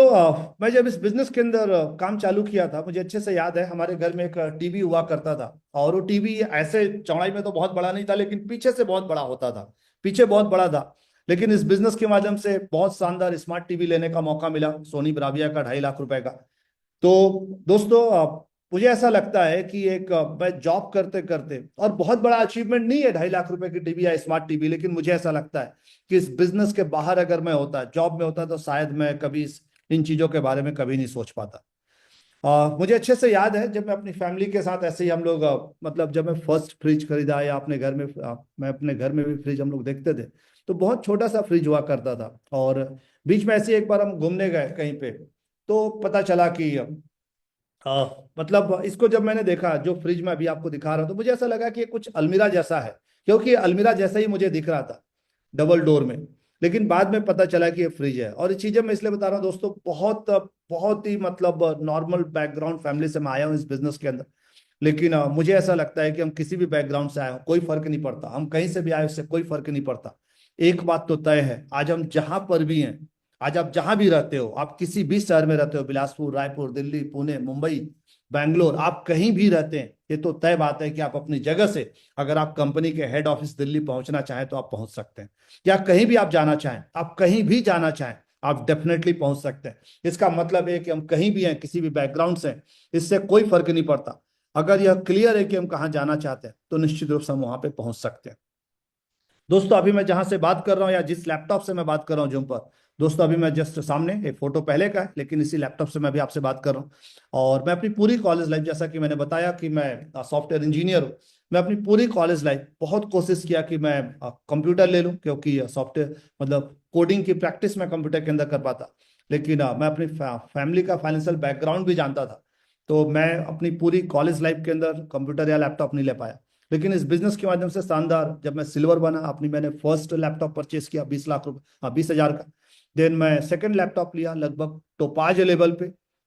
मैं जब इस बिजनेस के अंदर काम चालू किया था, मुझे अच्छे से याद है हमारे घर में एक टीवी हुआ करता था। और वो टीवी ऐसे चौड़ाई में तो बहुत बड़ा नहीं था, लेकिन पीछे से बहुत बड़ा होता था, पीछे बहुत बड़ा था। लेकिन इस बिजनेस के माध्यम से बहुत शानदार स्मार्ट टीवी लेने का मौका मिला, सोनी ब्राविया का 2.5 लाख रुपए का। तो दोस्तों मुझे ऐसा लगता है कि एक मैं जॉब करते करते, और बहुत बड़ा अचीवमेंट नहीं है 2.5 लाख रुपए की टीवी या स्मार्ट टीवी, लेकिन मुझे ऐसा लगता है कि इस बिजनेस के बाहर अगर मैं होता, जॉब में होता, तो शायद मैं कभी इन चीजों के बारे में कभी नहीं सोच पाता। मुझे अच्छे से याद है जब मैं अपनी फैमिली के साथ ऐसे ही हम लोग मतलब जब मैं फर्स्ट फ्रिज खरीदा, या अपने घर में मैं अपने घर में भी फ्रिज हम लोग देखते थे, तो बहुत छोटा सा फ्रिज हुआ करता था। और बीच में ऐसे ही एक बार हम घूमने गए कहीं पे, तो पता चला कि मतलब इसको जब मैंने देखा, जो फ्रिज में अभी आपको दिखा रहा हूं, तो मुझे ऐसा लगा कि ये कुछ अलमीरा जैसा है, क्योंकि अलमीरा जैसा ही मुझे दिख रहा था डबल डोर में। लेकिन बाद में पता चला कि ये फ्रिज है। और ये चीजें मैं इसलिए बता रहा हूँ दोस्तों, बहुत ही मतलब नॉर्मल बैकग्राउंड फैमिली से मैं आया हूँ इस बिजनेस के अंदर। लेकिन मुझे ऐसा लगता है कि हम किसी भी बैकग्राउंड से आए हो, कोई फर्क नहीं पड़ता, हम कहीं से भी आए उससे कोई फर्क नहीं पड़ता। एक बात तो तय है, आज हम जहां पर भी हैं, आज आप जहां भी रहते हो, आप किसी भी शहर में रहते हो, बिलासपुर, रायपुर, दिल्ली, पुणे, मुंबई, बैंगलोर, आप कहीं भी रहते हैं, ये तो तय बात है कि आप अपनी जगह से अगर आप कंपनी के हेड ऑफिस दिल्ली पहुंचना चाहें तो आप पहुंच सकते हैं। या कहीं भी आप जाना चाहें, आप कहीं भी जाना चाहें, आप डेफिनेटली पहुंच सकते हैं। इसका मतलब है कि हम कहीं भी हैं, किसी भी बैकग्राउंड से हैं, इससे कोई फर्क नहीं पड़ता। अगर यह क्लियर है कि हम कहाँ जाना चाहते हैं तो निश्चित रूप से हम वहां पे पहुंच सकते हैं। दोस्तों अभी मैं जहां से बात कर रहा हूं या जिस लैपटॉप से मैं बात कर रहा हूं जूम पर, दोस्तों अभी मैं जस्ट सामने, एक फोटो पहले का है लेकिन इसी लैपटॉप से मैं भी आपसे बात कर रहा हूं। और मैं अपनी पूरी कॉलेज लाइफ, जैसा कि मैंने बताया कि मैं सॉफ्टवेयर इंजीनियर हूं, मैं अपनी पूरी कॉलेज लाइफ बहुत कोशिश किया कि मैं कंप्यूटर ले लूं, क्योंकि सॉफ्टवेयर मतलब कोडिंग की प्रैक्टिस मैं कंप्यूटर के अंदर कर पाता। लेकिन मैं अपनी फैमिली का फाइनेंशियल बैकग्राउंड भी जानता था, तो मैं अपनी पूरी कॉलेज लाइफ के अंदर कंप्यूटर या लैपटॉप नहीं ले पाया। लेकिन इस बिजनेस के माध्यम से शानदार, जब मैं सिल्वर बना, अपनी मैंने फर्स्ट लैपटॉप परचेस किया 20 लाख रुपए, हाँ 20,000 का। देन मैं सेकंड लैपटॉप लिया लगभग टोपाज लेवल पे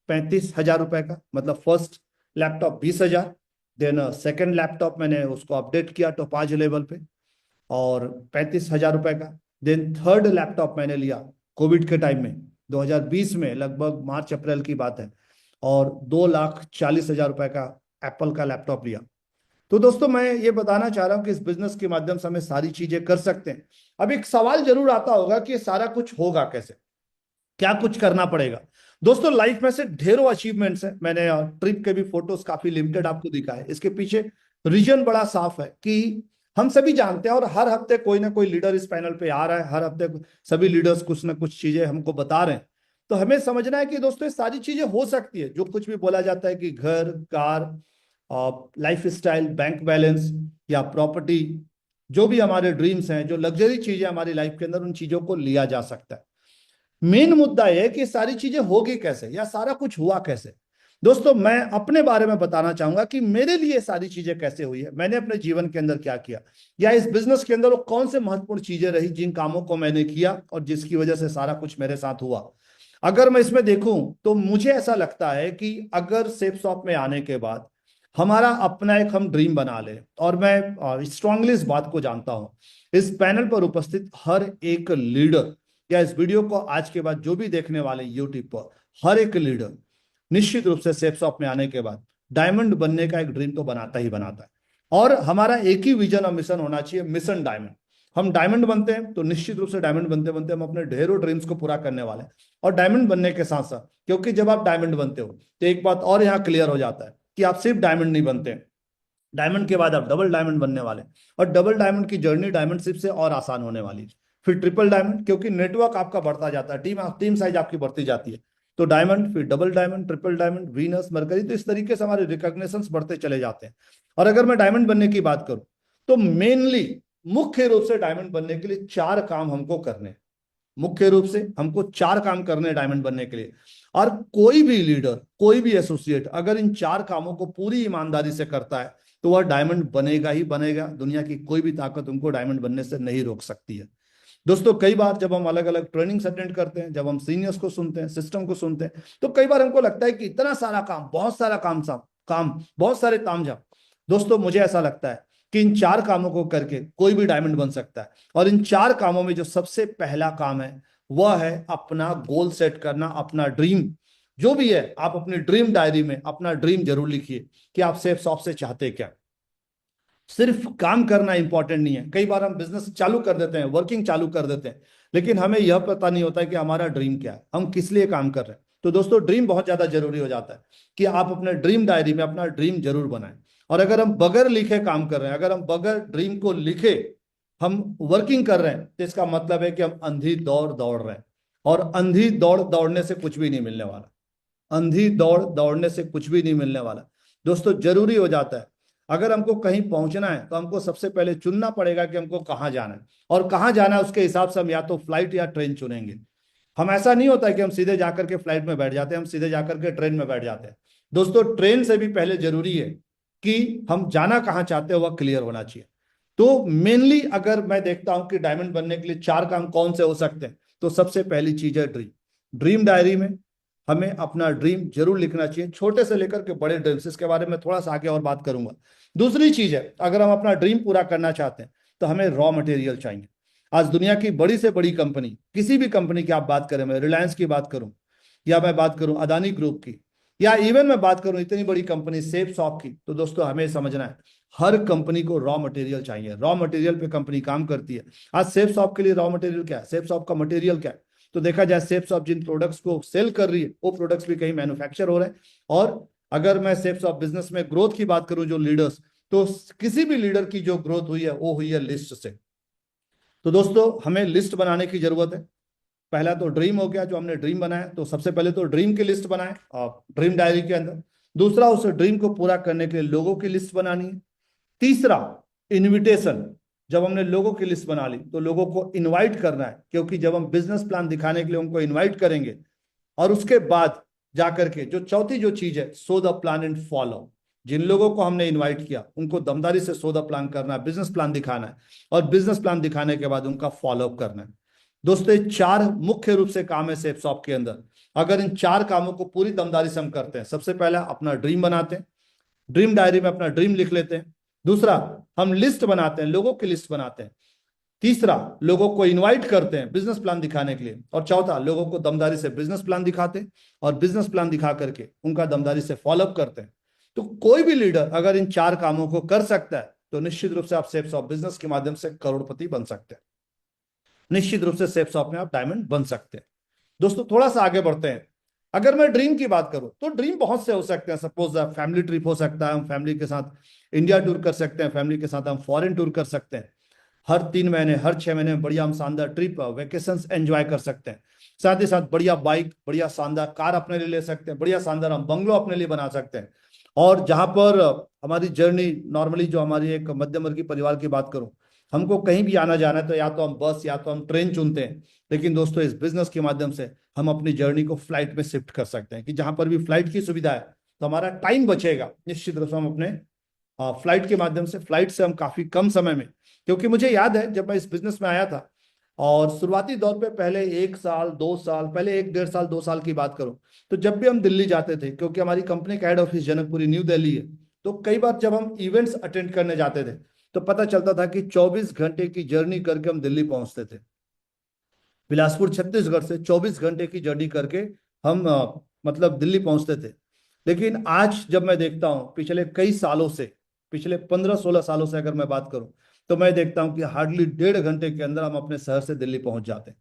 35,000 रुपए का, मतलब first laptop 20,000। Then second laptop मैंने उसको अपडेट किया टोपाज लेवल पे और 35,000 रुपए का। देन थर्ड लैपटॉप मैंने लिया कोविड के टाइम में 2020 में, लगभग मार्च अप्रैल की बात है, और 2,40,000 रुपए का एप्पल का लैपटॉप लिया। तो दोस्तों मैं ये बताना चाह रहा हूं कि इस बिजनेस के माध्यम से हमें सारी चीजें कर सकते हैं। अब एक सवाल जरूर आता होगा कि ये सारा कुछ होगा कैसे, क्या कुछ करना पड़ेगा। दोस्तों लाइफ में से ढेरों अचीवमेंट्स हैं, मैंने ट्रिप के भी फोटोज काफी लिमिटेड आपको दिखाए। इसके पीछे रीजन बड़ा साफ है कि हम सभी जानते हैं, और हर हफ्ते कोई ना कोई लीडर इस पैनल पे आ रहा है, हर हफ्ते सभी लीडर्स कुछ ना कुछ चीजें हमको बता रहे हैं। तो हमें समझना है कि दोस्तों ये सारी चीजें हो सकती है। जो कुछ भी बोला जाता है कि घर, car, life style, bank balance या प्रॉपर्टी, जो भी हमारे ड्रीम्स हैं, जो लग्जरी चीजें हमारी लाइफ के अंदर, उन चीजों को लिया जा सकता है। मेन मुद्दा यह है कि सारी चीजें होगी कैसे या सारा कुछ हुआ कैसे। दोस्तों मैं अपने बारे में बताना चाहूंगा कि मेरे लिए सारी चीजें कैसे हुई है, मैंने अपने जीवन के अंदर क्या किया, या इस बिजनेस के अंदर वो कौन से महत्वपूर्ण चीजें रही जिन कामों को मैंने किया और जिसकी वजह से सारा कुछ मेरे साथ हुआ। अगर मैं इसमें देखूं तो मुझे ऐसा लगता है कि अगर सेफ शॉप में आने के बाद हमारा अपना एक हम ड्रीम बना ले, और मैं स्ट्रांगली इस बात को जानता हूं, इस पैनल पर उपस्थित हर एक लीडर या इस वीडियो को आज के बाद जो भी देखने वाले यूट्यूब पर, हर एक लीडर निश्चित रूप से सेफ शॉप में आने के बाद डायमंड बनने का एक ड्रीम तो बनाता ही बनाता है। और हमारा एक ही विजन और मिशन होना चाहिए, मिशन डायमंड। हम डायमंड बनते हैं तो निश्चित रूप से डायमंड बनते बनते हम अपने ढेरों ड्रीम्स को पूरा करने वाले हैं। और डायमंड बनने के साथ साथ, क्योंकि जब आप डायमंड बनते हो तो एक बात और यहाँ क्लियर हो जाता है कि आप सिर्फ डायमंड नहीं बनते, डायमंड के बाद आप डबल डायमंड बनने वाले, और डबल डायमंड की जर्नी डायमंड शिप से और आसान होने वाली है। फिर ट्रिपल डायमंड, क्योंकि नेटवर्क आपका बढ़ता जाता है, टीम साइज आपकी बढ़ती जाती है। तो डायमंड, फिर double diamond, triple diamond, Venus, mercury, तो इस तरीके से हमारे रिकॉग्निशंस बढ़ते चले जाते हैं। और अगर मैं डायमंड बनने की बात करूं तो मेनली मुख्य रूप से डायमंड बनने के लिए 4 काम हमको करने हैं। मुख्य रूप से हमको 4 काम करने हैं डायमंड बनने के लिए। और कोई भी लीडर, कोई भी एसोसिएट अगर इन 4 कामों को पूरी ईमानदारी से करता है तो वह डायमंड बनेगा ही बनेगा। दुनिया की कोई भी ताकत उनको डायमंड बनने से नहीं रोक सकती है। दोस्तों कई बार जब हम अलग अलग ट्रेनिंग्स अटेंड करते हैं, जब हम सीनियर्स को सुनते हैं, सिस्टम को सुनते हैं, तो कई बार हमको लगता है कि इतना सारा काम, बहुत सारा काम, बहुत सारे तामझाम। दोस्तों मुझे ऐसा लगता है कि इन 4 कामों को करके कोई भी डायमंड बन सकता है। और इन 4 कामों में जो सबसे पहला काम है वह है अपना गोल सेट करना, अपना ड्रीम जो भी है। आप अपनी ड्रीम डायरी में अपना ड्रीम जरूर लिखिए कि आप सेफ शॉप से चाहते क्या। सिर्फ काम करना इंपॉर्टेंट नहीं है। कई बार हम बिजनेस चालू कर देते हैं, वर्किंग चालू कर देते हैं, लेकिन हमें यह पता नहीं होता है कि हमारा ड्रीम क्या है, हम किस लिए काम कर रहे हैं। तो दोस्तों ड्रीम बहुत ज्यादा जरूरी हो जाता है कि आप अपने ड्रीम डायरी में अपना ड्रीम जरूर बनाएं। और अगर हम बगैर लिखे काम कर रहे हैं, अगर हम बगैर ड्रीम को लिखे हम वर्किंग कर रहे हैं, तो इसका मतलब है कि हम अंधी दौड़ दौड़ रहे हैं। और अंधी दौड़ दौड़ने से कुछ भी नहीं मिलने वाला, अंधी दौड़ दौड़ने से कुछ भी नहीं मिलने वाला। दोस्तों जरूरी हो जाता है, अगर हमको कहीं पहुंचना है तो हमको सबसे पहले चुनना पड़ेगा कि हमको कहाँ जाना है, और कहाँ जाना है उसके हिसाब से हम या तो फ्लाइट या ट्रेन चुनेंगे। हम ऐसा नहीं होता है कि हम सीधे जाकर के फ्लाइट में बैठ जाते हैं, हम सीधे जाकर के ट्रेन में बैठ जाते हैं। दोस्तों ट्रेन से भी पहले जरूरी है कि हम जाना कहाँ चाहते हैं वह क्लियर होना चाहिए। तो मेनली अगर मैं देखता हूं कि डायमंड बनने के लिए 4 काम कौन से हो सकते हैं, तो सबसे पहली चीज है ड्रीम डायरी में हमें अपना ड्रीम जरूर लिखना चाहिए, छोटे से लेकर के बड़े ड्रीम्स। इसके बारे में थोड़ा सा आगे और बात करूंगा। दूसरी चीज है, अगर हम अपना ड्रीम पूरा करना चाहते हैं तो हमें रॉ मटेरियल चाहिए। आज दुनिया की बड़ी से बड़ी कंपनी, किसी भी कंपनी की आप बात करें, मैं रिलायंस की बात करूं, या मैं बात करूं अदानी ग्रुप की, या इवन मैं बात करूं इतनी बड़ी कंपनी सेफ शॉप की, तो दोस्तों हमें समझना है हर कंपनी को रॉ मटेरियल चाहिए। रॉ मटेरियल पे कंपनी काम करती है। आज सेफ शॉप के लिए रॉ मटेरियल क्या है, सेफ शॉप का मटेरियल क्या है, तो देखा जाए सेप्स ऑफ जिन प्रोडक्ट्स को सेल कर रही है वो प्रोडक्ट्स भी कहीं मैन्युफैक्चर हो रहे हैं। और अगर मैं सेप्स ऑफ बिजनेस में ग्रोथ की बात करूं जो लीडर्स, तो किसी भी लीडर की जो ग्रोथ हुई है वो हुई है लिस्ट से। तो दोस्तों हमें लिस्ट बनाने की जरूरत है। पहला तो ड्रीम हो गया, जो हमने ड्रीम बनाया, तो सबसे पहले तो ड्रीम की लिस्ट बनाए ड्रीम डायरी के अंदर। दूसरा, उस ड्रीम को पूरा करने के लिए लोगों की लिस्ट बनानी है। तीसरा, इनविटेशन। जब हमने लोगों की लिस्ट बना ली तो लोगों को इनवाइट करना है, क्योंकि जब हम बिजनेस प्लान दिखाने के लिए उनको इनवाइट करेंगे और उसके बाद जाकर के जो चौथी जो चीज है, so the plan and follow. जिन लोगों को हमने इनवाइट किया उनको दमदारी से सो द प्लान करना है, बिजनेस प्लान दिखाना है, और बिजनेस प्लान दिखाने के बाद उनका फॉलोअप करना है। दोस्तों ये 4 मुख्य रूप से काम है सेप्सॉप के अंदर। अगर इन 4 कामों को पूरी दमदारी से हम करते हैं, सबसे पहला अपना ड्रीम बनाते हैं, ड्रीम डायरी में अपना ड्रीम लिख लेते हैं। दूसरा, हम लिस्ट बनाते हैं, लोगों की लिस्ट बनाते हैं। तीसरा, लोगों को इनवाइट करते हैं बिजनेस प्लान दिखाने के लिए। और चौथा, लोगों को दमदारी से बिजनेस प्लान दिखाते हैं और बिजनेस प्लान दिखा करके उनका दमदारी से फॉलोअप करते हैं। तो कोई भी लीडर अगर इन 4 कामों को कर सकता है तो निश्चित रूप से आप सेप्स ऑफ बिजनेस के माध्यम से करोड़पति बन सकते हैं। निश्चित रूप से सेप्स ऑफ में आप डायमंड बन सकते हैं। दोस्तों थोड़ा सा आगे बढ़ते हैं। अगर मैं ड्रीम की बात करूं तो ड्रीम बहुत से हो सकते हैं। सपोज फैमिली ट्रिप हो सकता है, हम फैमिली के साथ इंडिया टूर कर सकते हैं, फैमिली के साथ हम फॉरेन टूर कर सकते हैं। हर 3 महीने, हर 6 महीने में बढ़िया हम शानदार ट्रिप, वेकेशंस एंजॉय कर सकते हैं। साथ ही साथ बढ़िया बाइक, बढ़िया शानदार कार अपने लिए ले सकते हैं, बढ़िया शानदार हम बंगलो अपने लिए बना सकते हैं। और जहां पर हमारी जर्नी नॉर्मली, जो हमारी एक मध्यम वर्गीय परिवार की बात करूं, हमको कहीं भी आना जाना है तो या तो हम बस या तो हम ट्रेन चुनते हैं। लेकिन दोस्तों इस बिजनेस के माध्यम से हम अपनी जर्नी को फ्लाइट में शिफ्ट कर सकते हैं, कि जहां पर भी फ्लाइट की सुविधा है तो हमारा टाइम बचेगा। निश्चित रूप से हम अपने फ्लाइट के माध्यम से, फ्लाइट से हम काफी कम समय में, क्योंकि मुझे याद है जब मैं इस बिजनेस में आया था और शुरुआती दौर पे पहले 1 साल 2 साल, पहले 1 डेढ़ साल 2 साल की बात करूं, तो जब भी हम दिल्ली जाते थे, क्योंकि हमारी कंपनी का head office Janakpuri new Delhi है, तो कई बार जब हम इवेंट्स अटेंड करने जाते थे तो पता चलता था कि 24 घंटे की जर्नी करके हम दिल्ली पहुंचते थे। बिलासपुर छत्तीसगढ़ से 24 घंटे की जर्नी करके हम मतलब दिल्ली पहुंचते थे। लेकिन आज जब मैं देखता हूं, पिछले कई सालों से, पिछले 15-16 सालों से अगर मैं बात करूं, तो मैं देखता हूं कि हार्डली 1.5 घंटे के अंदर हम अपने शहर से दिल्ली पहुंच जाते हैं।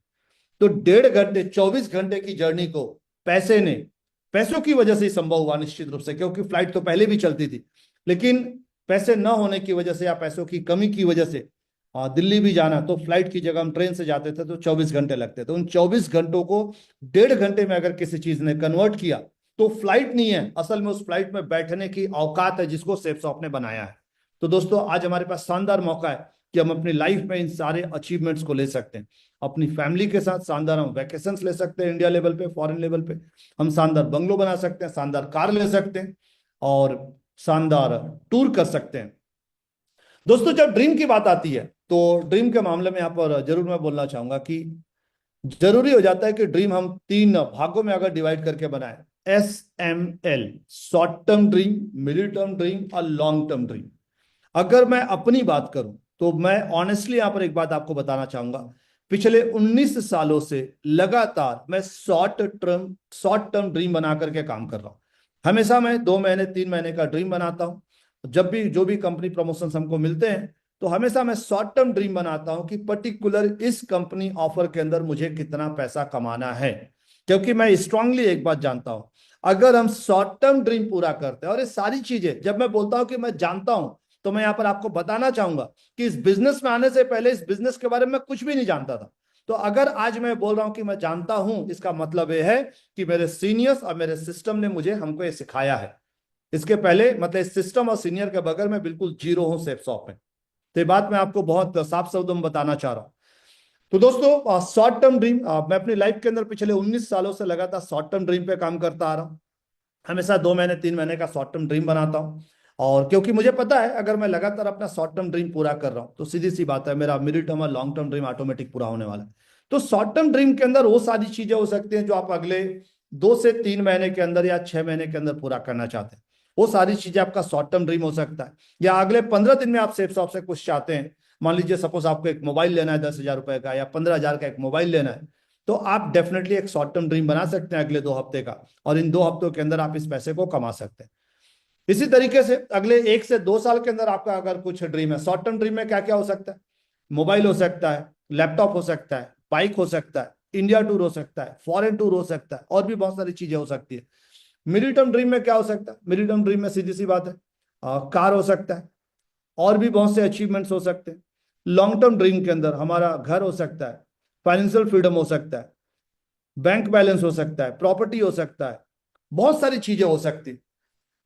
तो 1.5 घंटे, 24 घंटे की जर्नी को पैसों की वजह से ही संभव हुआ निश्चित रूप से, क्योंकि फ्लाइट तो पहले भी चलती थी। लेकिन पैसे न होने की वजह से या पैसों की कमी की वजह से दिल्ली भी जाना, तो फ्लाइट की जगह हम ट्रेन से जाते थे तो 24 घंटे लगते थे। उन 24 घंटों को 1.5 घंटे में अगर किसी चीज ने कन्वर्ट किया तो फ्लाइट नहीं है, असल में उस फ्लाइट में बैठने की औकात है जिसको सेप्सॉफ ने बनाया है। तो दोस्तों आज हमारे पास शानदार मौका है कि हम अपनी लाइफ में इन सारे अचीवमेंट्स को ले सकते हैं। अपनी फैमिली के साथ शानदार हम वैकेशंस ले सकते हैं, इंडिया लेवल पे, फॉरेन लेवल पे। हम शानदार बंगलो बना सकते हैं, शानदार कार ले सकते हैं और शानदार टूर कर सकते हैं। दोस्तों जब ड्रीम की बात आती है तो ड्रीम के मामले में यहाँ पर जरूर मैं बोलना चाहूंगा कि जरूरी हो जाता है कि ड्रीम हम 3 भागों में अगर डिवाइड करके बनाए, SML, short term dream, middle term dream और लॉन्ग टर्म ड्रीम। अगर मैं अपनी बात करूं तो मैं ऑनेस्टली यहां पर एक बात आपको बताना चाहूंगा, पिछले 19 सालों से लगातार मैं शॉर्ट टर्म ड्रीम बना करके काम कर रहा हूं। हमेशा मैं 2 महीने 3 महीने का ड्रीम बनाता हूं। जब भी जो भी कंपनी प्रमोशन हमको मिलते हैं तो हमेशा मैं शॉर्ट टर्म ड्रीम बनाता हूं कि पर्टिकुलर इस कंपनी ऑफर के अंदर मुझे कितना पैसा कमाना है। क्योंकि मैं स्ट्रांगली एक बात जानता हूं, अगर हम शॉर्ट टर्म ड्रीम पूरा करते हैं, और ये सारी चीजें जब मैं बोलता हूं कि मैं जानता हूं, तो मैं यहां पर आपको बताना चाहूंगा कि इस बिजनेस में आने से पहले इस बिजनेस के बारे में कुछ भी नहीं जानता था। तो अगर आज मैं बोल रहा हूं कि मैं जानता हूं, इसका मतलब यह है कि मेरे सीनियर्स और मेरे सिस्टम ने मुझे हमको ये सिखाया है। इसके पहले मतलब इस सिस्टम और सीनियर के बगैर मैं बिल्कुल जीरो हूं सेप्सॉफ में। तो ये बात मैं आपको बहुत साफ शब्दों में बताना चाह रहा हूं। तो दोस्तों शॉर्ट टर्म ड्रीम, मैं अपनी लाइफ के अंदर पिछले 19 सालों से लगातार शॉर्ट टर्म ड्रीम पे काम करता आ रहा हूं। हमेशा 2 महीने 3 महीने का शॉर्ट टर्म ड्रीम बनाता हूं, और क्योंकि मुझे पता है अगर मैं लगातार अपना शॉर्ट टर्म ड्रीम पूरा कर रहा हूं तो सीधी सी बात है मेरा मिडिल टर्म और लॉन्ग टर्म ड्रीम ऑटोमेटिक पूरा होने वाला है। तो शॉर्ट टर्म ड्रीम के अंदर वो सारी चीजें हो सकती हैं जो आप अगले 2 से 3 महीने के अंदर या 6 महीने के अंदर पूरा करना चाहते हैं। वो सारी चीजें आपका शॉर्ट टर्म ड्रीम हो सकता है। या अगले 15 दिन में आप सेप्सॉफ से कुछ चाहते हैं, मान लीजिए सपोज आपको एक मोबाइल लेना है 10,000 रुपए का या 15,000 का एक मोबाइल लेना है, तो आप डेफिनेटली एक शॉर्ट टर्म ड्रीम बना सकते हैं अगले 2 हफ्ते का, और इन 2 हफ्तों के अंदर आप इस पैसे को कमा सकते हैं। इसी तरीके से अगले 1 से 2 साल के अंदर आपका अगर कुछ ड्रीम है, शॉर्ट टर्म ड्रीम में क्या क्या हो सकता है, मोबाइल हो सकता है, लैपटॉप हो सकता है, बाइक हो सकता है, इंडिया टूर हो सकता है, फॉरेन टूर हो सकता है, और भी बहुत सारी चीजें हो सकती है। मिडिल टर्म ड्रीम में क्या हो सकता है? मिडिल टर्म ड्रीम में सीधी सी बात है, कार हो सकता है, और भी बहुत से अचीवमेंट्स हो सकते हैं। लॉन्ग टर्म ड्रीम के अंदर हमारा घर हो सकता है, फाइनेंशियल फ्रीडम हो सकता है, बैंक बैलेंस हो सकता है, प्रॉपर्टी हो सकता है, बहुत सारी चीजें हो सकती है।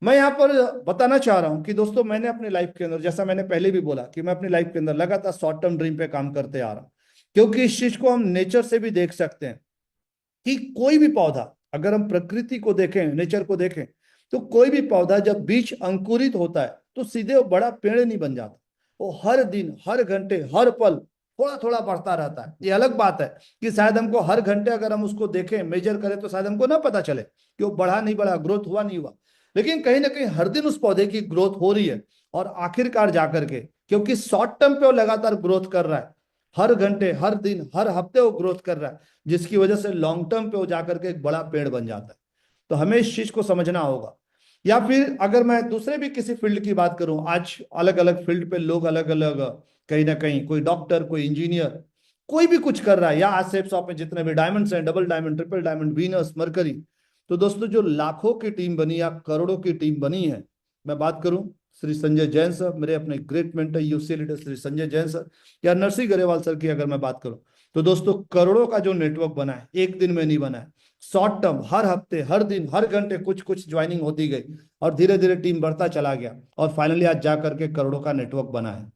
मैं यहाँ पर बताना चाह रहा हूं कि दोस्तों, मैंने अपने लाइफ के अंदर, जैसा मैंने पहले भी बोला, कि मैं अपनी लाइफ के अंदर लगातार शॉर्ट टर्म ड्रीम पे काम करते आ रहा हूं, क्योंकि इस चीज को हम नेचर से भी देख सकते हैं कि कोई भी पौधा, अगर हम प्रकृति को देखें, नेचर को देखें, तो कोई भी पौधा जब बीज अंकुरित होता है तो सीधे वो बड़ा पेड़ नहीं बन जाता। वो हर दिन, हर घंटे, हर पल थोड़ा थोड़ा बढ़ता रहता है। ये अलग बात है कि शायद हमको हर घंटे अगर हम उसको देखें, मेजर करें, तो शायद हमको ना पता चले कि वो बढ़ा नहीं बढ़ा, ग्रोथ हुआ नहीं हुआ। लेकिन कहीं ना कहीं हर दिन उस पौधे की ग्रोथ हो रही है, और आखिरकार जाकर के, क्योंकि शॉर्ट टर्म पे वो लगातार ग्रोथ कर रहा है, हर घंटे, हर दिन, हर हफ्ते वो ग्रोथ कर रहा है, जिसकी वजह से लॉन्ग टर्म पे वो जाकर के एक बड़ा पेड़ बन जाता है। तो हमें इस चीज को समझना होगा। या फिर अगर मैं दूसरे भी किसी फील्ड की बात करूं, आज अलग अलग फील्ड पे लोग अलग अलग, कहीं ना कहीं कोई डॉक्टर, कोई इंजीनियर, कोई भी कुछ कर रहा है, या आज सेफ शॉप में जितने भी डायमंड्स हैं, double diamond, triple diamond, Venus, mercury, तो दोस्तों जो लाखों की टीम बनी या करोड़ों की टीम बनी है, मैं बात करूं श्री संजय जैन सर, मेरे अपने great mentor UC leader Shri Sanjay Jain sir, या नरसिंह गरेवाल सर की अगर मैं बात करूं, तो दोस्तों करोड़ों का जो नेटवर्क बना है, एक दिन में नहीं बना है। शॉर्ट टर्म, हर हफ्ते, हर दिन, हर घंटे कुछ कुछ ज्वाइनिंग होती गई, और धीरे धीरे टीम बढ़ता चला गया, और फाइनली आज जा करके करोड़ों का नेटवर्क बना है।